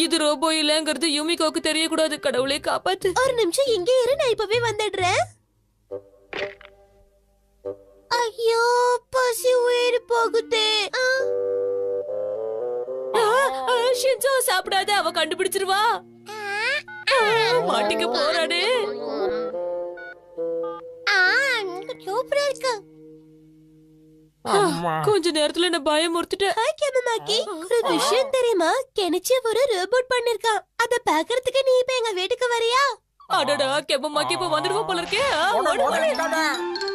இது ரோபோ இல்லங்கிறது யூமிகோக்கு தெரியக்கூடாது. கடவுளே காப்பாத்து.
ஒரு நிமிஷம் இங்கே இரு, நான் இப்பவே வந்துடுறேன். ஐயோ பசி உயிர் போகுதே.
ஷின்சோ சாப்பிடாத, அவ கண்டுபிடிச்சிருவா. மாட்டிக்க போறானே.
சூப்பரா இருக்கு.
கொஞ்ச நேரத்துல என்ன பயமுறுத்திட்ட.
கேமமாக்கி ஒரு விஷயம் தெரியுமா? கெனிச்சி ஒரு ரோபோட் பண்ணிருக்கான். அத பாக்குறதுக்கு நீ இப்ப எங்க வீட்டுக்கு வரியா?
அடடா கெமமாக்கி இப்ப வந்துடுவோம் போல இருக்கே.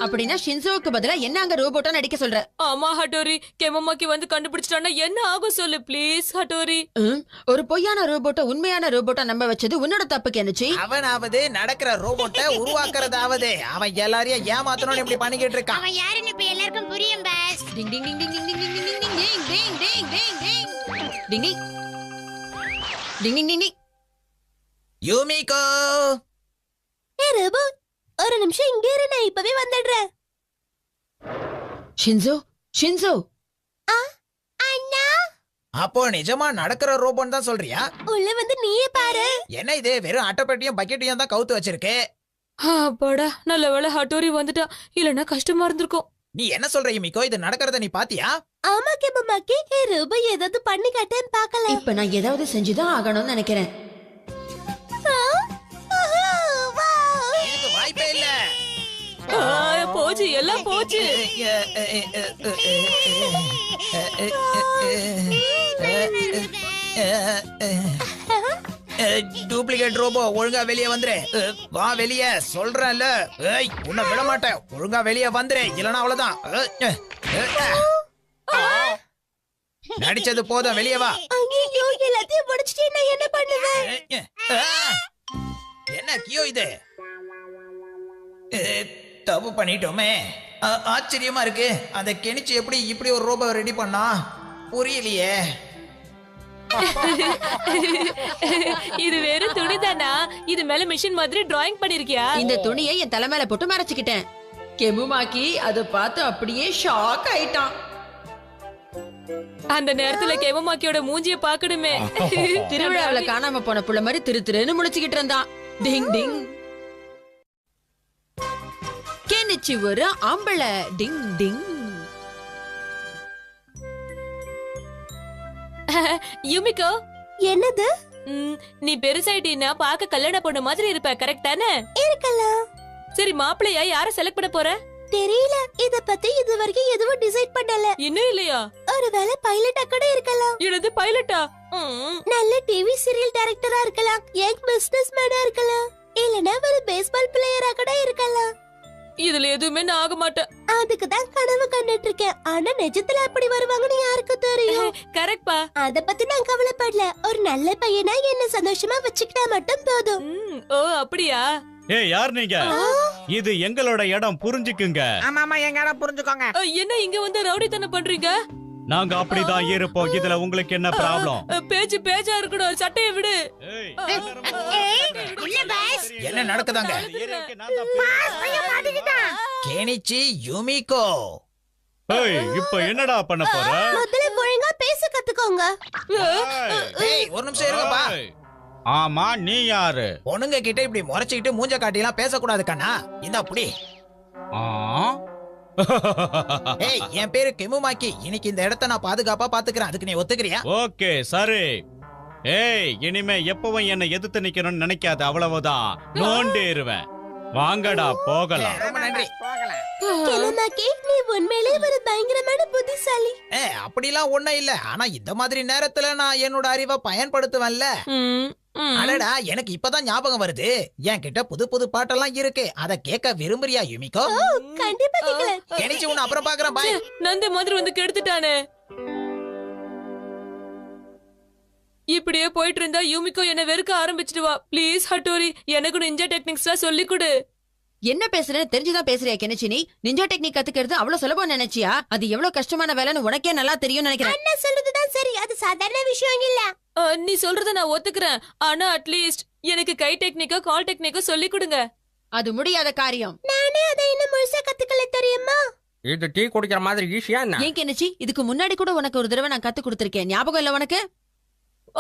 அப்படின்னா ஷின்சோவுக்கு பதிலா என்ன அங்க ரோபோட்டா நடிக்க சொல்ற?
ஆமா ஹட்டோரி, கெமமாக்கி வந்து கண்டுபிடிச்சிட்டானா என்ன ஆகும் சொல்லு ப்ளீஸ் ஹட்டோரி.
ஒரு பொய்யான ரோபோட்ட உண்மையான ரோபோட்டா நம்ப வச்சது உன்னோட தப்பு கெனிச்சி.
அவனாவது நடக்கிற ரோபோட்டை உருவாக்குறதாவது, அவன் எல்லாரையும் ஏமாத்தணும்னு இப்படி பண்ணிக்கிட்டு இருக்கான்.
அவன் யாருன்னு இப்ப எல்லாருக்கும் புரியும் பாஸ்.
டிங் டிங் டிங் டிங் டிங் டிங் டிங் டிங் டிங் டிங் டிங் டிங் டிங் டிங் டிங் டிங் டிங் டிங்.
யூமிகோ,
ரோபோட் ஒரு நிமிஷம் இங்கே இரு, நான் இப்பவே வந்துடுறேன்.
Shinzo Shinzo.
அண்ணா,
அப்போ நிஜமா நடக்கிற ரோபோன்னு தான் சொல்றியா?
உள்ள வந்து நீயே பாரு.
என்ன இது, வெறும் அட்டைப்பெட்டியும் பக்கெட்டையும் தான் கவுத்து வச்சிருக்கு.
அப்பாடா நல்ல வேளை ஹட்டோரி வந்துட்டா, இல்லன்னா கஷ்டமா இருந்திருக்கும்.
நீ என்ன சொல்ற யூமிகோ? இது நடக்கிறத நீ பாத்தியா?
ஆமா கேமமாக்கி, ரோபோ ஏதாவது பண்ணி காட்டேன்னு பாக்கலாம்.
இப்ப நான் ஏதாவது செஞ்சுதான் ஆகணும்னு நினைக்கிறேன்.
இதுக்கு வாய்ப்பே இல்ல.
போச்சு எல்லாம் போச்சு.
டூப்ளிகேட் ரோபோ, ஒழுங்கா வெளியே வந்துரு. வா வெளியே சொல்றேன்ல. உன்னை விட மாட்டேன். ஒழுங்கா வெளியே வந்துரு, இல்லனா அவ்வளவுதான். நடிச்சது போதும், வெளியே வா.
ஐயோ, எல்லாத்தையும் முடிச்சிட்டே நான் என்ன பண்ணுவேன்?
என்ன கியோ இது? தப்பு பண்ணிட்டோமே. ஆச்சரியமா இருக்கு. அந்த கெனிச்சு எப்படி இப்படி ஒரு ரோபோ ரெடி பண்ணா புரியலையே.
இது வெறும் துணிதானா? இது மேல மிஷின் மாதிரி டிராயிங் பண்ணிருக்கியா?
இந்த துணியை என் தலை மேல போட்டு மறைச்சுக்கிட்டேன். கெமுமாக்கி அதை பார்த்து அப்படியே ஷாக் ஆயிட்டான்.
அந்த நேரத்துல கெமமாக்கியோட மூஞ்சிய பாக்கணுமே.
திருவிழாவுல காணாம போன புள்ள மாதிரி திரு திருன்னு முழிச்சுக்கிட்டு இருந்தான். டிங் டிங். கெனிச்சி ஒரு ஆம்பளை. டிங் டிங்.
யுமிகோ,
என்னது?
நீ பெருசாயிட்டீன்னா பாக்க கல்யாண பொண்ணு மாதிரி இருப்ப, கரெக்ட் தானே?
இருக்கலாம்.
சரி, மாப்பிள்ளையா யார செலக்ட் பண்ண போற?
தெரியல, இத பத்தி இது வரைக்கும் எதுவும் டிசைட் பண்ணல.
இன்னும் இல்லையா?
ஒருவேளை பைலட்டா கூட இருக்கலாம்.
எனது பைலட்டா?
நல்ல டிவி சீரியல் டைரக்டரா இருக்கலாம், யங் பிசினஸ் மேனா இருக்கலாம், இல்லனா ஒரு பேஸ்பால் பிளேயரா கூட இருக்கலாம்.
இதுல எதுவுமே நான் ஆக மாட்டேன்.
அதுக்கு தான் கனவு கண்டுட்டு இருக்கேன். ஆனா நிஜத்துல அப்படி வருவாங்கன்னு யாருக்கு தெரியும்?
கரெக்ட்பா.
அத பத்தி நான் கவலைப்படல. ஒரு நல்ல பையனா என்ன சந்தோஷமா வச்சுக்கிட்டா மட்டும் போதும்.
ஓ அப்படியா?
ஏய், யார் நீங்க? இது எங்களோட இடம், புரிஞ்சுக்குங்க.
ஆமா ஆமா, எங்க இடம் புரிஞ்சுக்கோங்க.
என்ன இங்க வந்து ரவுடித்தனம் பண்றீங்க?
நாங்க அப்படிதான் இருப்போம். இதுல உங்களுக்கு என்ன ப்ராப்ளம்?
பேச்சா இருக்கணும், சட்டையை விடு.
இல்ல பாஸ்.
என்ன நடக்குதாங்க? Kenichi, Yumiko.
ஏய், இப்போ என்னடா பண்ண போற?
முதல்ல ஒழுங்கா பேச கத்துக்கோங்க.
ஏய், ஒரு நிமிஷம் இருங்கப்பா.
ஆமா, நீ யாரு?
பொண்ணுங்க கிட்ட இப்படி முறைச்சிக்கிட்டு மூஞ்ச காட்டிலாம் பேசக்கூடாது கண்ணா. இந்த அப்படி. ஏய், என் பேரு கெமுமாக்கி. இன்னைக்கு இந்த இடத்த நான் பாதுகாப்பா பாத்துக்கிறேன். அதுக்கு நீ ஒத்துக்கிறியா?
ஓகே, சரி. ஏய், இனிமே எப்பவும் என்ன எதிர்த்து நிக்கணும்னு நினைக்காத, அவ்வளவுதான். நோண்டிடுவேன். வாங்கடா போகலாம்.
ரொம்ப நன்றி.
கெமுமாக்கி, நீ உண்மையிலே ஒரு பயங்கரமான புத்திசாலி.
அப்படிலாம் ஒண்ணும் இல்ல. ஆனா இந்த மாதிரி நேரத்துல நான் என்னோட அறிவை பயன்படுத்துவேன்ல. அடடா, எனக்கு இப்பதான் ஞாபகம் வருது. என்கிட்ட புது புது பாட்டெல்லாம் இருக்கு. அத கேட்க விரும்புறியா யூமிகோ?
கண்டிப்பா கேட்கலாம்.
கெனிச்சி, உன்னை அப்புறம் பாக்குறேன். பாய்.
நந்த மாதிரி வந்து கெடுத்துட்டானே. இப்படியே போயிட்டு இருந்தா யூமிகோ என்ன வெறுக்க ஆரம்பிச்சிடுவா. ப்ளீஸ் ஹட்டோரி, எனக்கு நிஞ்சா டெக்னிக்ஸ்லாம் சொல்லி கொடு.
என்ன பேசுறேன்னு தெரிஞ்சுதான் பேசுறியா கெனிச்சி? நீ நிஞ்சா டெக்னிக் கத்துக்கிறது அவ்வளவு சுலபம் நினைச்சியா? அது எவ்வளவு கஷ்டமான வேலைன்னு உனக்கே நல்லா தெரியும் நினைக்கிறேன்.
அண்ணா சொல்றதுதான் சரி, அது சாதாரண விஷயம் இல்ல.
நீ சொல்றத நான் ஒத்துக்கிறேன். ஆனா அட்லீஸ்ட் எனக்கு கை டெக்னிக்கோ கால் டெக்னிக்கோ சொல்லி கொடுங்க.
அது முடியாத காரியம்.
நானே அதை இன்னும் முழுசா கத்துக்கல, தெரியுமா?
இது டீ குடிக்கிற மாதிரி ஈஸியா என்ன?
ஏன் கெனிச்சி, இதுக்கு முன்னாடி கூட உனக்கு ஒரு தடவை நான் கத்து கொடுத்திருக்கேன். ஞாபகம் இல்ல உனக்கு?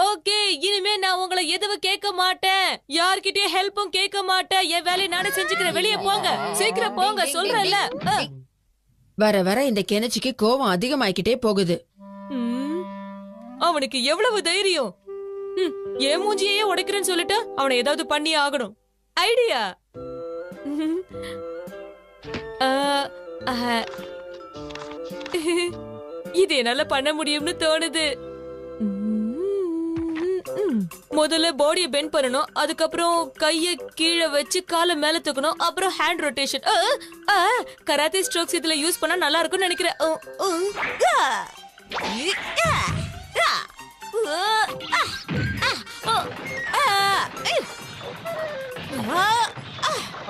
ஓகே, இனிமே நான் உங்களை எதுவும் கேட்க மாட்டேன். யார்கிட்டயும் ஹெல்ப்பும் கேட்க மாட்டேன். என் வேலையை நானே செஞ்சுக்கிறேன். வெளியே போங்க, சீக்கிரம் போங்க சொல்றேன்ல.
வர வர இந்த கெனிச்சிக்கு கோவம் அதிகமாயிக்கிட்டே போகுது.
அவனுக்கு எவ்வளவு தைரியம்! என் மூஞ்சியே உடைக்கிறேன்னு சொல்லிட்டு அவனை ஏதாவது பண்ணி ஆகணும். ஐடியா. இது என்னால பண்ண முடியும்னு தோணுது. முதல்ல பாடியை பெண்ட் பண்ணணும், அதுக்கப்புறம் கைய கீழே வச்சு காலை மேல தூக்கணும், அப்புறம் ஹேண்ட் ரொட்டேஷன். கராத்தே ஸ்ட்ரோக்ஸ் இதுல யூஸ் பண்ணா நல்லா இருக்கும்னு நினைக்கிறேன்.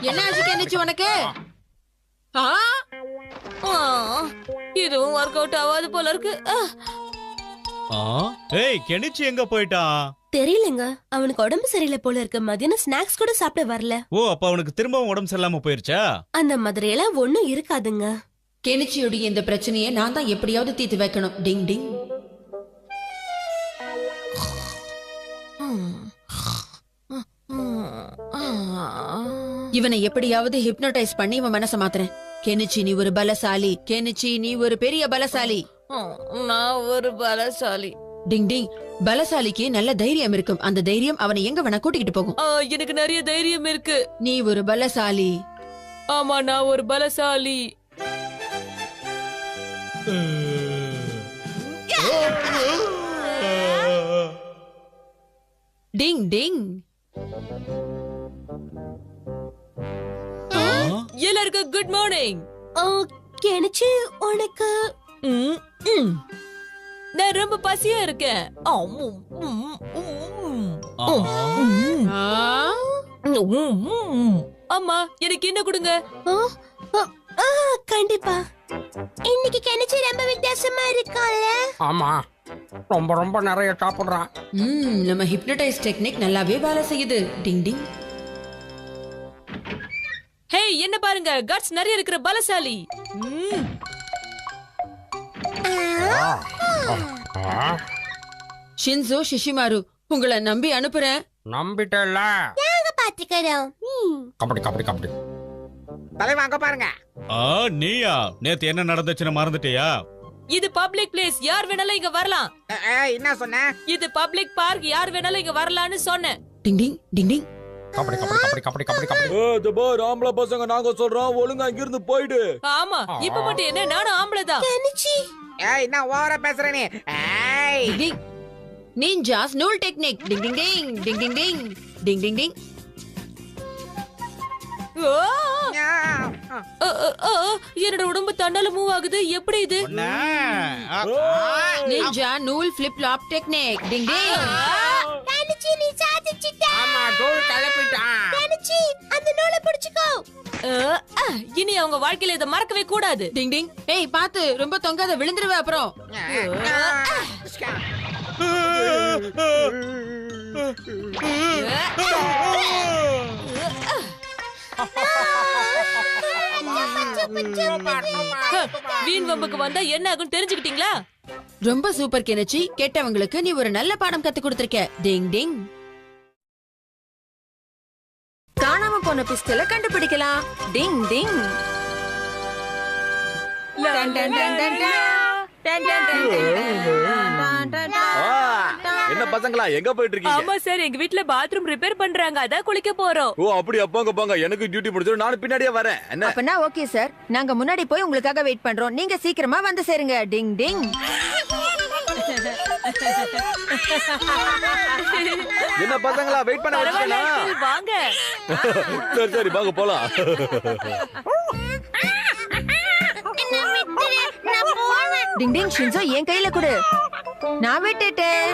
என்ன ஆச்சு கெனிச்சி உனக்கு?
இதுவும் ஒர்க் அவுட் ஆகாது போல இருக்கு.
ஏய் கெனிச்சி எங்க போயிட்டான்?
தெரியலங்க, அவனுக்கு உடம்பு சரியில்லை போல இருக்கு. மதியானம் ஸ்நாக்ஸ் கூட சாப்பிட வரல.
ஓ, அப்ப அவனுக்கு திரும்பவும் உடம்பு சரியில்லாம போயிருச்சா?
அந்த மாதிரி எல்லாம் ஒண்ணும் இருக்காதுங்க.
கெனிச்சியோடைய இந்த பிரச்சனையை நான் தான் எப்படியாவது தீர்த்து வைக்கணும். டிங் டிங். இவனை எப்படியாவது ஹிப்னோடைஸ் பண்ணி இவன் மனச மாத்துறேன். கெனிச்சி நீ ஒரு பலசாலி. கெனிச்சி நீ ஒரு பெரிய பலசாலி.
நான் ஒரு பலசாலி.
டிங் டிங். பலசாலிக்கு நல்ல தைரியம் இருக்கும். அந்த தைரியம் அவனை எங்க வேணா கூட்டிக்கிட்டு போகும்.
எனக்கு நிறைய தைரியம் இருக்கு.
நீ ஒரு பலசாலி.
ஆமா, நான் ஒரு பலசாலி.
டிங் டிங்.
எல்லாருக்கும் குட் மார்னிங்.
கெனிச்சி உனக்கு
நான் ரொம்ப பசியா இருக்கேன். அம்மா எனக்கு என்ன கொடுங்க.
கண்டிப்பா. இன்னைக்கு கெனிச்சி ரொம்ப வித்தியாசமா இருக்கான்ல?
ஆமா, ரொம்ப ரொம்ப நிறைய சாப்பிடுறான்.
நம்ம ஹிப்னோடைஸ் டெக்னிக் நல்லாவே வேலை செய்யுது. டிங் டிங்.
ஹே, என்ன பாருங்க, கட்ஸ் நிறைய இருக்கிற பலசாலி.
ஷின்சோ, ஷிஷிமாரு, உங்களை நம்பி அனுப்புறேன்.
நம்பிட்டல.
நாங்க பாத்துக்கிறோம்.
கபடி கபடி கபடி. தலைவா அங்க பாருங்க.
நீயா? நேத்து என்ன நடந்துச்சுன்னு மறந்துட்டியா?
இது பப்ளிக் பிளேஸ், யார் வேணாலும் இங்க வரலாம்.
என்ன சொன்ன?
இது பப்ளிக் பார்க், யார் வேணாலும் இங்க வரலாம்னு சொன்னேன்.
டிங் டிங் டிங் டிங்.
கபடி கபடி கபடி கபடி கபடி கபடி.
இது பார், ஆம்பளை பசங்க நாங்க சொல்றோம், ஒழுங்கா இங்க இருந்து போயிடு.
ஆமா, இப்ப மட்டும் என்ன, நானும் ஆம்பளைதான்.
கெனிச்சி
என்ன ஓவரா பேசுற நீ?
டிங். நிஞ்சாஸ் நூல் டெக்னிக். டிங் டிங் டிங் டிங் டிங் டிங் டிங் டிங் டிங்.
என்னோட உடம்பு தன்னால மூவ் ஆகுது. எப்படி இது?
நிஞ்சா நூல் ஃபிளிப் ஃப்ளாப் டெக்னிக். டிங் டிங்.
கெனிச்சி நீ சாதிச்சிட்ட.
ஆமா, தோல் கலப்பிட்டான்.
கெனிச்சி அந்த நூலை பிடிச்சுக்கோ.
இனி அவங்க வாழ்க்கையில இதை மறக்கவே கூடாது.
டிங் டிங். ஏய் பாத்து, ரொம்ப தொங்காத, விழுந்துருவ அப்புறம்.
வீண் வம்புக்கு வந்தா என்ன ஆகும் தெரிஞ்சுக்கிட்டீங்களா?
ரொம்ப சூப்பர் கெனிச்சி. கேட்டவங்களுக்கு நீ ஒரு நல்ல பாடம் கத்து கொடுத்திருக்க. டிங் டிங். காணாம போன பிஸ்டலை கண்டுபிடிக்கலாம். Ding ding. டன் டன் டன் டன் டன். டன் டன் டன் டன் டன் டன்.
என்ன பசங்களா, எங்க போயிட்டு இருக்கீங்க?
ஆமா சார், எங்க வீட்ல பாத்ரூம் ரிப்பேர் பண்றாங்க, அதான் குளிக்க போறோம்.
ஓ அப்படி, அப்பாங்க போங்க, எனக்கு டியூட்டி முடிச்சிடும், நானும் பின்னாடியே வரேன். என்ன?
அப்பனா ஓகே சார், நாங்க முன்னாடி போய் உங்களுக்காக வெயிட் பண்றோம். நீங்க சீக்கிரமா வந்து சேருங்க. டிங் டிங்.
என்ன பசங்களா, வெயிட் பண்ண
பரவாயில்ல
வச்சீங்களா?
uncle, வாங்க.
சரி சரி, வாங்க போலாம்.
டிங் டிங். ஷின்சோ என் கையில கொடு, நான் விட்டுட்டேன்.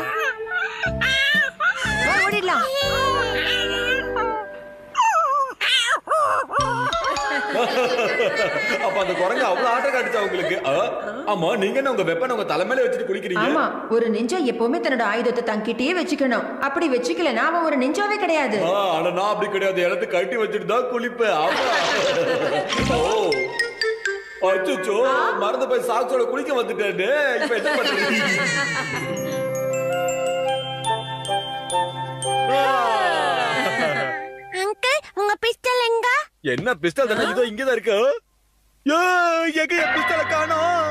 வா, ஓடிடலாம்.
அப்ப அந்த குரங்கு அவ்வளவு ஆட்டம் காட்டுச்சா உங்களுக்கு? ஆமா, நீங்க என்ன உங்க வெப்பனை உங்க தலைமையில வச்சுட்டு குளிக்கிறீங்க?
ஆமா, ஒரு நிஞ்சா எப்பவுமே தன்னோட ஆயுதத்தை தங்கிட்டே வச்சுக்கணும். அப்படி வச்சுக்கலனா அவன் ஒரு நிஞ்சாவே கிடையாது.
ஆனா நான் அப்படி கிடையாது, இடத்தை கட்டி வச்சுட்டு தான் குளிப்பேன். அச்சோ, மறந்து போய் சாக்ஸோட குளிக்க வந்துட்டேன்னு. இப்ப என்ன பண்றது?
அங்கிள், உங்க பிஸ்டல் எங்க?
என்ன பிஸ்டல் தானே? இதோ இங்கதான் இருக்கு. எங்க என் பிஸ்டலை காணோம்?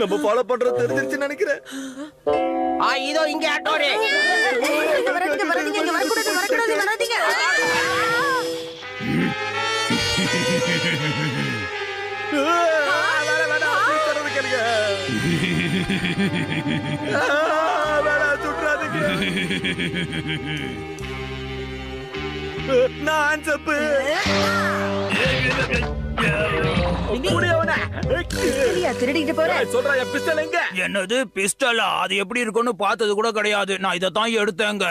நம்ம ஃபாலோ பண்றது தெரிஞ்சிருச்சு நினைக்கிறேன்.
இதோ இங்க ஆட்டோரே.
நான் செப்பு
திருடிட்டு போற
சொல்றா, என் பிஸ்டல் எங்க?
என்னது பிஸ்டலா? அது எப்படி இருக்கும்னு பார்த்தது கூட கிடையாது. நான் இதைத்தான் எடுத்தேங்க.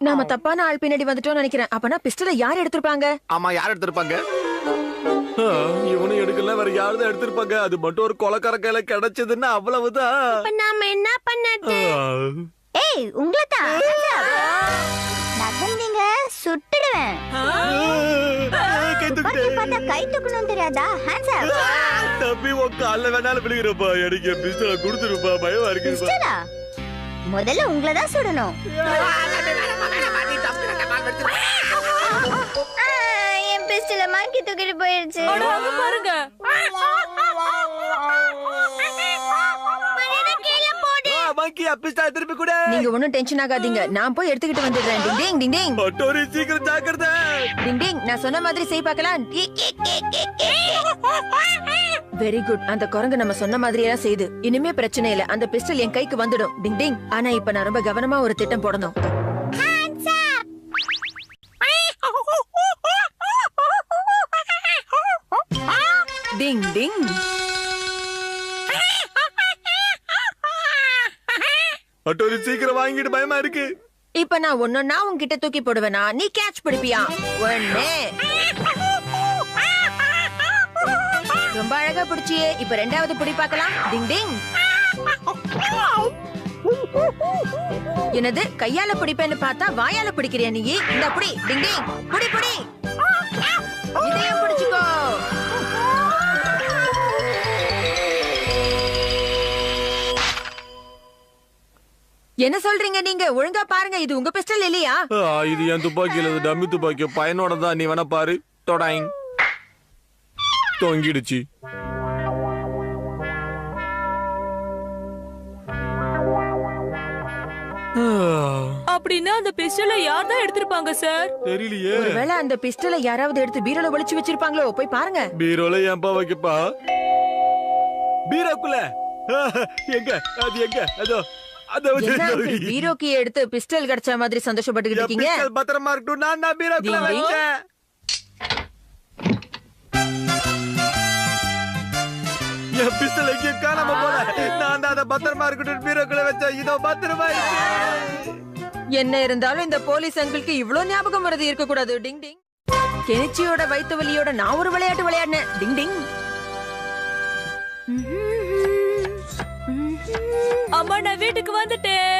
நாம தப்பான ஆள் பின்னாடி வந்துட்டோம்னு நினைக்கிறேன். அப்பனா பிஸ்டலை யார் எடுத்திருப்பாங்க?
ஆமா, யார் எடுத்திருப்பாங்க? இவனும் எடுக்கல, வேற யாரும் எடுத்திருப்பாங்க. அது மட்டும் ஒரு கொலைக்கார கையில கிடைச்சதுன்னா அவ்வளவுதான்.
இப்ப நாம என்ன பண்ணது? ஏய் உங்களதான் நகர்ந்தீங்க சுட்டுடுவேன். கை தூக்கணும் தெரியாதா? Hands up.
தம்பி உன் கால்ல வேணாலும் விழுகிறப்பா. எனக்கு பிஸ்டலை கொடுத்துருப்பா, பயமா இருக்கு.
முதல்ல உங்களை தான் சுடணும். என் பிஸ்டல மாங்கி தூக்கிட்டு போயிருச்சு.
பாருங்க.
திருப்பி கூட
நீங்க ஒண்ணும் டென்ஷன் ஆகாதீங்க. நான் போய் எடுத்துக்கிட்டு வந்துடுறேன். டிங் டிங் டிங் டிங்.
ஒட்டோரி சீக்கிரம் ஜாக்கிரதை.
டிங் டிங். நான் சொன்ன மாதிரி செய் பார்க்கலாம். Very good. அந்த குரங்கு நம்ம சொன்ன மாதிரியே செய்து. இனிமே பிரச்சனை இல்ல. அந்த பிஸ்டல் என் கைக்கு வந்துடும். டிங் டிங். ஆனா இப்ப நான் ரொம்ப கவனமா ஒரு திட்டம் போடணும். டிங் டிங்.
ஒட்டோரி சீக்கிரம் வாங்கிட்டு, பயமா இருக்கு.
இப்ப நான் ஒன்னொன்னா உன்கிட்ட தூக்கி போடுவேனா? நீ கேட்ச் பிடிப்பியா? ஒண்ணு. ரொம்ப அழகா பிடிச்சியே. இப்ப ரெண்டாவது பிடி பார்க்கலாம். டிங் டிங். என்னது கையால பிடிப்பேன்னு பார்த்தா வாயால பிடிக்கிறியா நீ? இந்த புடி. டிங் டிங். புடி புடி. இதையும் பிடிச்சுக்கோ. என்ன சொல்றீங்க நீங்க? ஒழுங்கா பாருங்க. இது உங்க பிஸ்டல் இல்லையா?
இது என் துப்பாக்கி இல்ல, டம்மி துப்பாக்கி. பையனோட தான். நீ வேணா பாரு. தொடாயிங். தொங்கிடுச்சு.
அப்படின்னா அந்த பிஸ்டலை யார் தான் எடுத்திருப்பாங்க சார்?
தெரியலையே.
ஒருவேளை அந்த பிஸ்டலை யாராவது எடுத்து பீரோல ஒளிச்சு வச்சிருப்பாங்களோ? போய் பாருங்க.
பீரோல ஏன்பா வைக்கப்பா? பீரோக்குள்ள எங்க? அது எங்க? அதோ
என்ன uncle, பீரோக்கு எடுத்து பிஸ்டல் கிடைச்ச மாதிரி சந்தோஷப்பட்டுக்கிட்டு இருக்கீங்க?
பத்திரமா இருக்கட்டும். நான் பீரோக்குள்ள வச்சேன். என் பிஸ்டல் எங்க காணாம போல. நான் தான் அதை பத்திரமா இருக்கட்டும் பீரோக்குள்ள வச்சேன். இதோ பத்திரமா இருக்கு.
என்ன இருந்தாலும் இந்த போலீஸ் அங்கிளுக்கு இவ்ளோ ஞாபகம் வரது இருக்க கூடாது. டிங் டிங். கெனிச்சியோட வயித்து வலியோட நான் ஒரு விளையாட்டு விளையாடினேன். டிங் டிங்.
அம்மா நான் வீட்டுக்கு வந்துட்டேன்.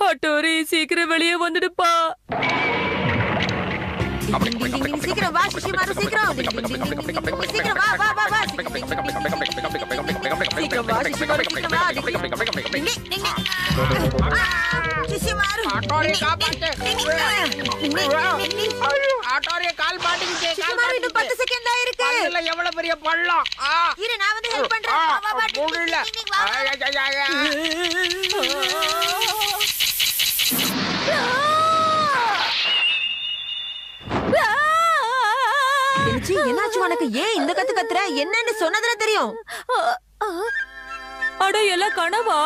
ஹட்டோரி சீக்கிரம் வெளியே வந்துடுப்பா.
சீக்கிரம் வா சுஷிமாரு, சீக்கிரம் சீக்கிரம் வா வா வா வா சீக்கிரம் வா சுஷிமாரு, சீக்கிரம் வா. சுஷிமாரு
ஆட்டோரியை காப்பாத்து. ஆட்டோரியை கால் மாட்டிக்கிச்சு.
சுஷிமாரு இன்னும் 10 செகண்ட் தான் இருக்கு.
பள்ளத்துல எவ்வளவு பெரிய பள்ளம்.
இரு நான் வந்து ஹெல்ப் பண்றேன். வா வா வா.
முடியல.
என்னாச்சு உனக்கு? ஏன் இந்த கத்து கத்துற? என்னன்னு சொன்னதுல தெரியும்.
அட எல்லாம் கனவா?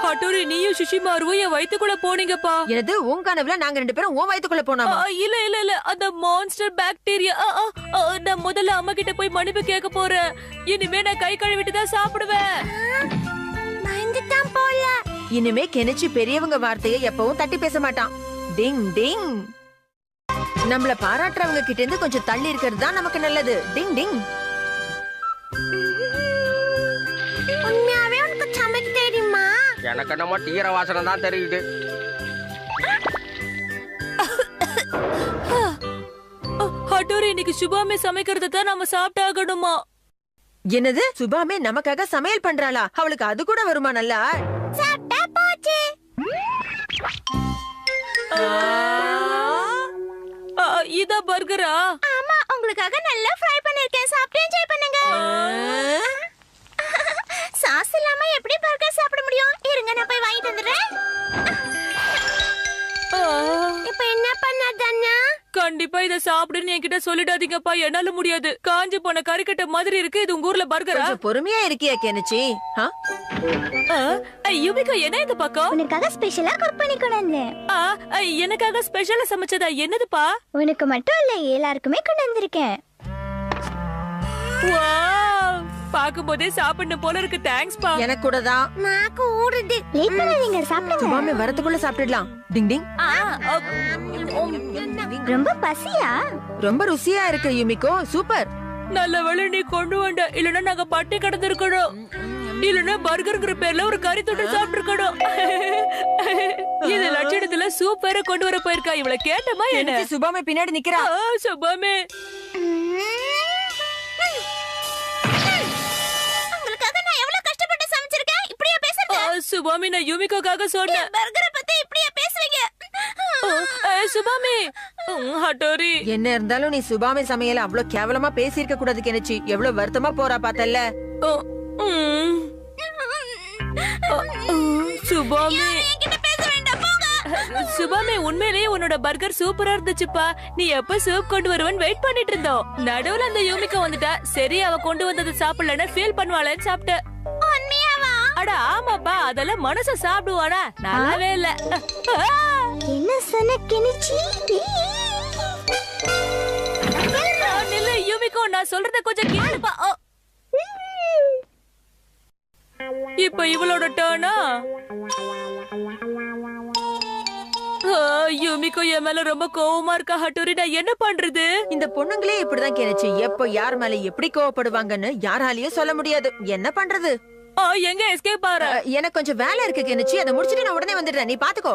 ஹட்டோரி நீயும் சுஷிமாருவும் என் வயித்துக்குள்ள போனீங்கப்பா.
எனது உன் கனவுல நாங்க 2 பேரும் உன் வயித்துக்குள்ள போனோமா?
இல்ல இல்ல இல்ல அந்த மான்ஸ்டர் பாக்டீரியா. நான் முதல்ல அம்மா கிட்ட போய் மன்னிப்பு கேட்க போறேன். இனிமே நான் கை கழுவிட்டு தான் சாப்பிடுவேன்.
பயந்துட்டான் போல.
இனிமே கெனிச்சு பெரியவங்க வார்த்தையை எப்பவும் தட்டி பேச மாட்டான். டிங் டிங். நம்மள பாராட்டுறவங்க கிட்ட இருந்து கொஞ்சம் தள்ளி இருக்கிறது தான் நமக்கு நல்லது. டிங் டிங்.
உண்மையாவே உனக்கு சமைக்க தெரியுமா?
எனக்கு என்னமோ தீர வாசனை தான் தெரியுது.
ஹட்டோரி இன்னைக்கு சுபாமே சமைக்கிறத தான் நாம சாப்பிட்டாகணுமா?
என்னது சுபாமே நமக்காக சமையல் பண்றாளா? அவளுக்கு அது கூட வருமா? நல்லா
சாப்பிட்டா போச்சு.
இதா பர்கரா?
ஆமா, உங்களுக்காக நல்லா ஃப்ரை பண்ணிருக்கேன். சாப்பிட்டு என்ஜாய் பண்ணுங்க. சாஸ் இல்லாம எப்படி பர்கர் சாப்பிட முடியும்? இருங்க நான் போய் வாங்கிட்டு வந்துடுறேன். இப்போ என்ன பண்ணாதண்ணா?
கண்டிப்பா இத சாப்பிடுன்னு என்கிட்ட சொல்லிடாதீங்கப்பா. என்னால முடியாது. காஞ்சு போன கறிக்கட்ட மாதிரி இருக்கு. இது உங்க ஊர்ல பர்கரா?
கொஞ்சம் பொறுமையா இருக்கியா கெனிச்சி?
யுமிகா என்ன இந்த பக்கம்?
உனக்காக ஸ்பெஷலா குக் பண்ணி கொண்டு வந்தேன்.
எனக்காக ஸ்பெஷலா சமைச்சதா? என்னதுப்பா?
உனக்கு மட்டும் இல்ல, எல்லாருக்குமே கொண்டு வந்திருக்கேன்.
வாவ், பாக்கும்போதே சாப்பிடணும் போல இருக்கு. தேங்க்ஸ் பா.
எனக்கு கூட தான்.
நாக்கு ஊறுது. லேட் பண்ணாதீங்க, சாப்பிடுங்க.
சுபாமே வரதுக்குள்ள சாப்பிடலாம். டிங் டிங்.
ரொம்ப பசியா?
ரொம்ப ருசியா இருக்கு யுமிகோ. சூப்பர்.
நல்ல வேளை நீ கொண்டு வந்த. இல்லன்னா நாங்க பட்டி கிடந்திருக்கணும். இல்லன்னா பர்கர்ங்கிற பேர்ல ஒரு கறி துண்டு சாப்பிட்டுருக்கணும். இது லட்சணத்துல சூப்பரா கொண்டு வர போயிருக்கா. இவளை கேட்டமா என்ன?
சுபாமே பின்னாடி நிக்கிறா.
சுபாமே
உங்களுக்காக நான் எவ்வளவு கஷ்டப்பட்டு சமைச்சிருக்கேன். இப்படியே பேசுறீங்க?
சுபாமி நான் யுமிகோக்காக சொன்னேன்.
பர்கரை பத்தி இப்படியே பேசுவீங்க?
சுபாமி ஹட்டோரி
என்ன இருந்தாலும் நீ சுபாமே சமையல அவ்வளவு கேவலமா பேசியிருக்க கூடாது கெனிச்சி. எவ்வளவு வருத்தமா போறா பார்த்தல்ல.
சுபாமி சுபாமே உண்மையிலேயே உன்னோட பர்கர் சூப்பரா இருந்துச்சுப்பா. நீ எப்ப சூப் கொண்டு வருவன்னு வெயிட் பண்ணிட்டு இருந்தோம். நடுவுல அந்த யூமிகா வந்துட்டா. சரி அவ கொண்டு வந்தது சாப்பிடலன்னு ஃபீல் பண்ணுவாளேன்னு சாப்பிட்டேன். அட ஆமாப்பா, அதெல்லாம் மனச சாப்பிடுவாடா. நல்லாவே இல்ல.
என்ன சொன்ன கெனிச்சி?
நில்ல யூமிகோ, நான் சொல்றத கொஞ்சம் கேளுப்பா. இப்ப இவளோட டர்னா? யூமிகோ என் மேல ரொம்ப கோவமா இருக்கா. ஹட்டோரி நான் என்ன பண்றது?
இந்த பொண்ணுங்களே இப்படிதான் கெனிச்சி. எப்போ யார் மேல எப்படி கோவப்படுவாங்கன்னு யாராலையும் சொல்ல முடியாது. என்ன பண்றது?
எங்க எஸ்கேப் ஆற?
எனக்கு கொஞ்சம் வேலை இருக்கு கெனிச்சி. அதை முடிச்சிட்டு நான் உடனே வந்துடுறேன். நீ பாத்துக்கோ.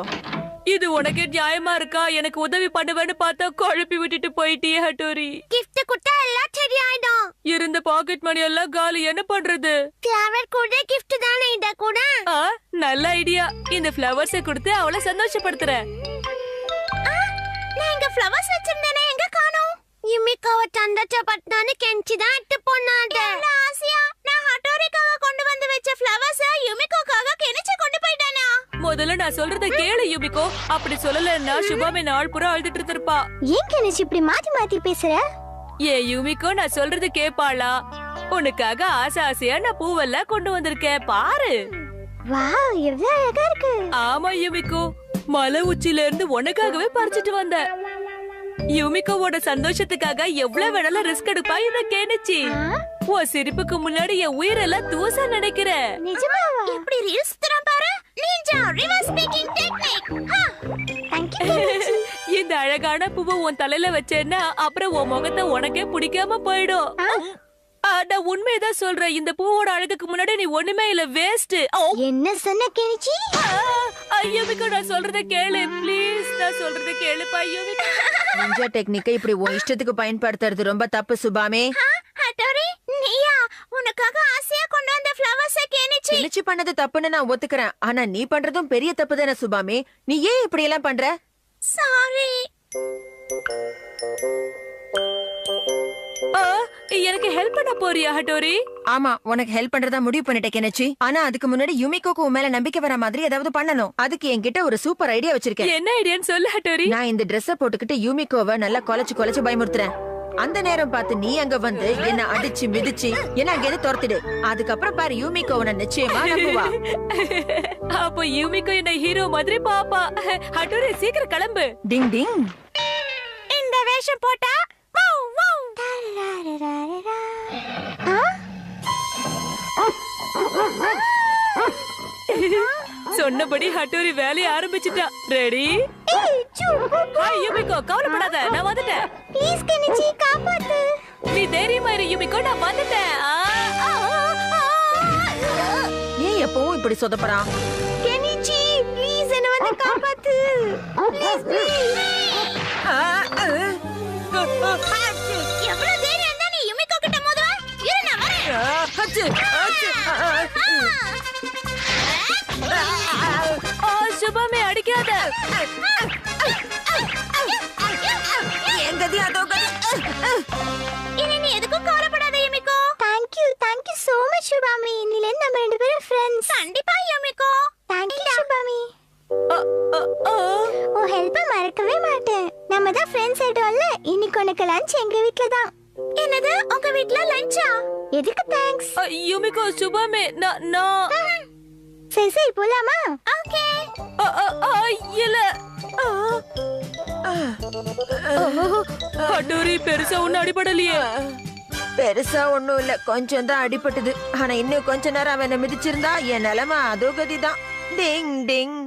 இது உனக்கே நியாயமா இருக்கா? எனக்கு உதவி பண்ணுவேன்னு பார்த்தா குழப்பி விட்டுட்டு போயிட்டியே ஹட்டோரி.
gift கொடுத்தா எல்லாம் சரியாயிடும்.
இருந்த பாக்கெட் மணி எல்லாம் காலி. என்ன பண்றது?
ஃப்ளவர் கூட gift தானே. இத கூட
நல்ல ஐடியா. இந்த ஃப்ளவர்ஸை கொடுத்து அவளை சந்தோஷப்படுத்துறேன்.
நான் இங்க ஃப்ளவர்ஸ் வச்சிருந்தேனே, எங்க காணோம்? யுமிகாவை சந்தோஷப்படுத்தான்னு கெஞ்சி தான் இட்டு போனாங்க. ஆசியா, நான் ஹட்டோரிக்காக கொண்டு வந்து வச்ச ஃப்ளவர்ஸை யுமிகாக்காக கெனிச்சி கொண்டு போயிட்டானா?
முதல்ல நான் சொல்றத கேளு யுமிகோ. அப்படி சொல்லலன்னா சுபாமே நாள் பூரா அழுதுட்டு இருந்திருப்பா.
ஏன் கெனிச்சி இப்படி மாத்தி மாத்தி பேசுற?
யுமிகோ நான் சொல்றது கேப்பாளா? உனக்காக ஆசை ஆசையா நான் பூவெல்லாம் கொண்டு வந்திருக்கேன். பாரு.
வாவ், எவ்வளவு அழகா இருக்கு.
ஆமா யுமிகோ, மலை உச்சில இருந்து உனக்காகவே பறிச்சிட்டு வந்தேன். யுமிகோவோட சந்தோஷத்துக்காக எவ்வளவு வேணாலும் ரிஸ்க் எடுப்பா இந்த கெனிச்சி. உன் சிரிப்புக்கு முன்னாடி என் உயிரெல்லாம் தூசா நினைக்கிறேன்.
நிஜமாவா? எப்படி ரீல்ஸ் தரம் பாரு. Ninja reverse speaking technique. Thank you Kenichi.
இந்த அழகான பூவை உன் தலையில வச்சேன்னா அப்புறம் உன் முகத்தை உனக்கே பிடிக்காம போயிடும். நான் உண்மையதான் சொல்றேன். இந்த பூவோட அழகுக்கு முன்னாடி நீ ஒண்ணுமே இல்ல, வேஸ்ட்.
என்ன சொன்ன கெனிச்சி?
யுமிகோ நான் சொல்றத கேளு ப்ளீஸ், நான் சொல்றத கேளுப்பா யுமிகோ.
நிஞ்சா டெக்னிக்கை இப்படி உன் இஷ்டத்துக்கு பயன்படுத்துறது ரொம்ப தப்பு சுபாமே.
ஹட்டோரி நீயா உனக்காக ஆசையா கொண்டு வந்த ஃப்ளவர்ஸ் கெனிச்சி
கிழிச்சு பண்ணது தப்புன்னு நான் ஒத்துக்கிறேன். ஆனா நீ பண்றதும் பெரிய தப்பு தானே சுபாமே. நீ ஏன் இப்படி எல்லாம் பண்ற?
சாரி.
எனக்கு ஹெல்ப் பண்ண போறியா ஹட்டோரி?
ஆமா, உனக்கு ஹெல்ப் பண்றதா முடிவு பண்ணிட்டேன் கெனிச்சி. ஆனா அதுக்கு முன்னாடி யுமிகோக்கு உன் மேல நம்பிக்கை வர மாதிரி ஏதாவது பண்ணணும். அதுக்கு என்கிட்ட ஒரு சூப்பர் ஐடியா வச்சிருக்கேன்.
என்ன ஐடியான்னு சொல்லு ஹட்டோரி.
நான் இந்த Dress-அ போட்டுக்கிட்டு யுமிகோவை நல்லா கொலைச்சு பயமுறுத்துறேன். அந்த நேரம் பார்த்து நீ அங்க வந்து என்ன அடிச்சு மிதிச்சு என்ன அங்க துரத்திடு. அதுக்கப்புறம் பாரு யுமிகோ உன்னை நிச்சயமா நம்புவா.
அப்போ யுமிகோ என்ன ஹீரோ மாதிரி பாப்பா. ஹட்டோரி சீக்கிரம் கிளம்பு.
டிங் டிங்.
இந்த வேஷம் போட்டா வவ் வவ்.
சொன்னபடி ஹட்டோரி வேலைய ஆரம்பிச்சிட்டா. ரெடி? ஹாய் யுமிகோ, கவலைப்படாத, நான் வந்துட்டேன்.
ப்ளீஸ் கெனிச்சி காப்பாத்து.
நீ தைரியமா இரு யுமிகோ, நான் வந்துட்டேன்.
ஏன் எப்பவும் இப்படி சொதப்பறான்?
கெனிச்சி ப்ளீஸ் என்ன வந்து காப்பாத்து. Please please. எவ்வளவு தைரியம் இருந்தா நீ யுமிகோ கிட்ட மோதுவ? இரு நான் வரேன்.
சுபாமே அடிக்காத.
எங்கதி அதோ கதி.
இனி நீ எதுக்கும் கவலைப்படாத Yumiko. Thank you so much Subami. இன்னில இருந்து நம்ம ரெண்டு பேரும் ஃப்ரெண்ட்ஸ். கண்டிப்பா யுமிகோ. Thank you Subami. ஓ ஹெல்ப் மறக்கவே மாட்டேன். நம்ம தான் ஃப்ரெண்ட்ஸ் ஆயிட்டோம்ல. இன்னைக்கு உனக்கு லஞ்ச் எங்க வீட்ல தான். என்னது உங்க வீட்ல லஞ்சா? எதுக்கு தேங்க்ஸ்?
யுமிகோ சுபாமே நான்
சரி போலாமா? ஓகே.
இல்ல. ஹட்டோரி பெருசா ஒண்ணு அடிபடலையே.
பெருசா ஒண்ணும் இல்ல, கொஞ்சம் தான் அடிபட்டது. ஆனா இன்னும் கொஞ்ச நேரம் அவன் மிதிச்சிருந்தா என் நிலைமை அதோ கதிதான். டிங் டிங்.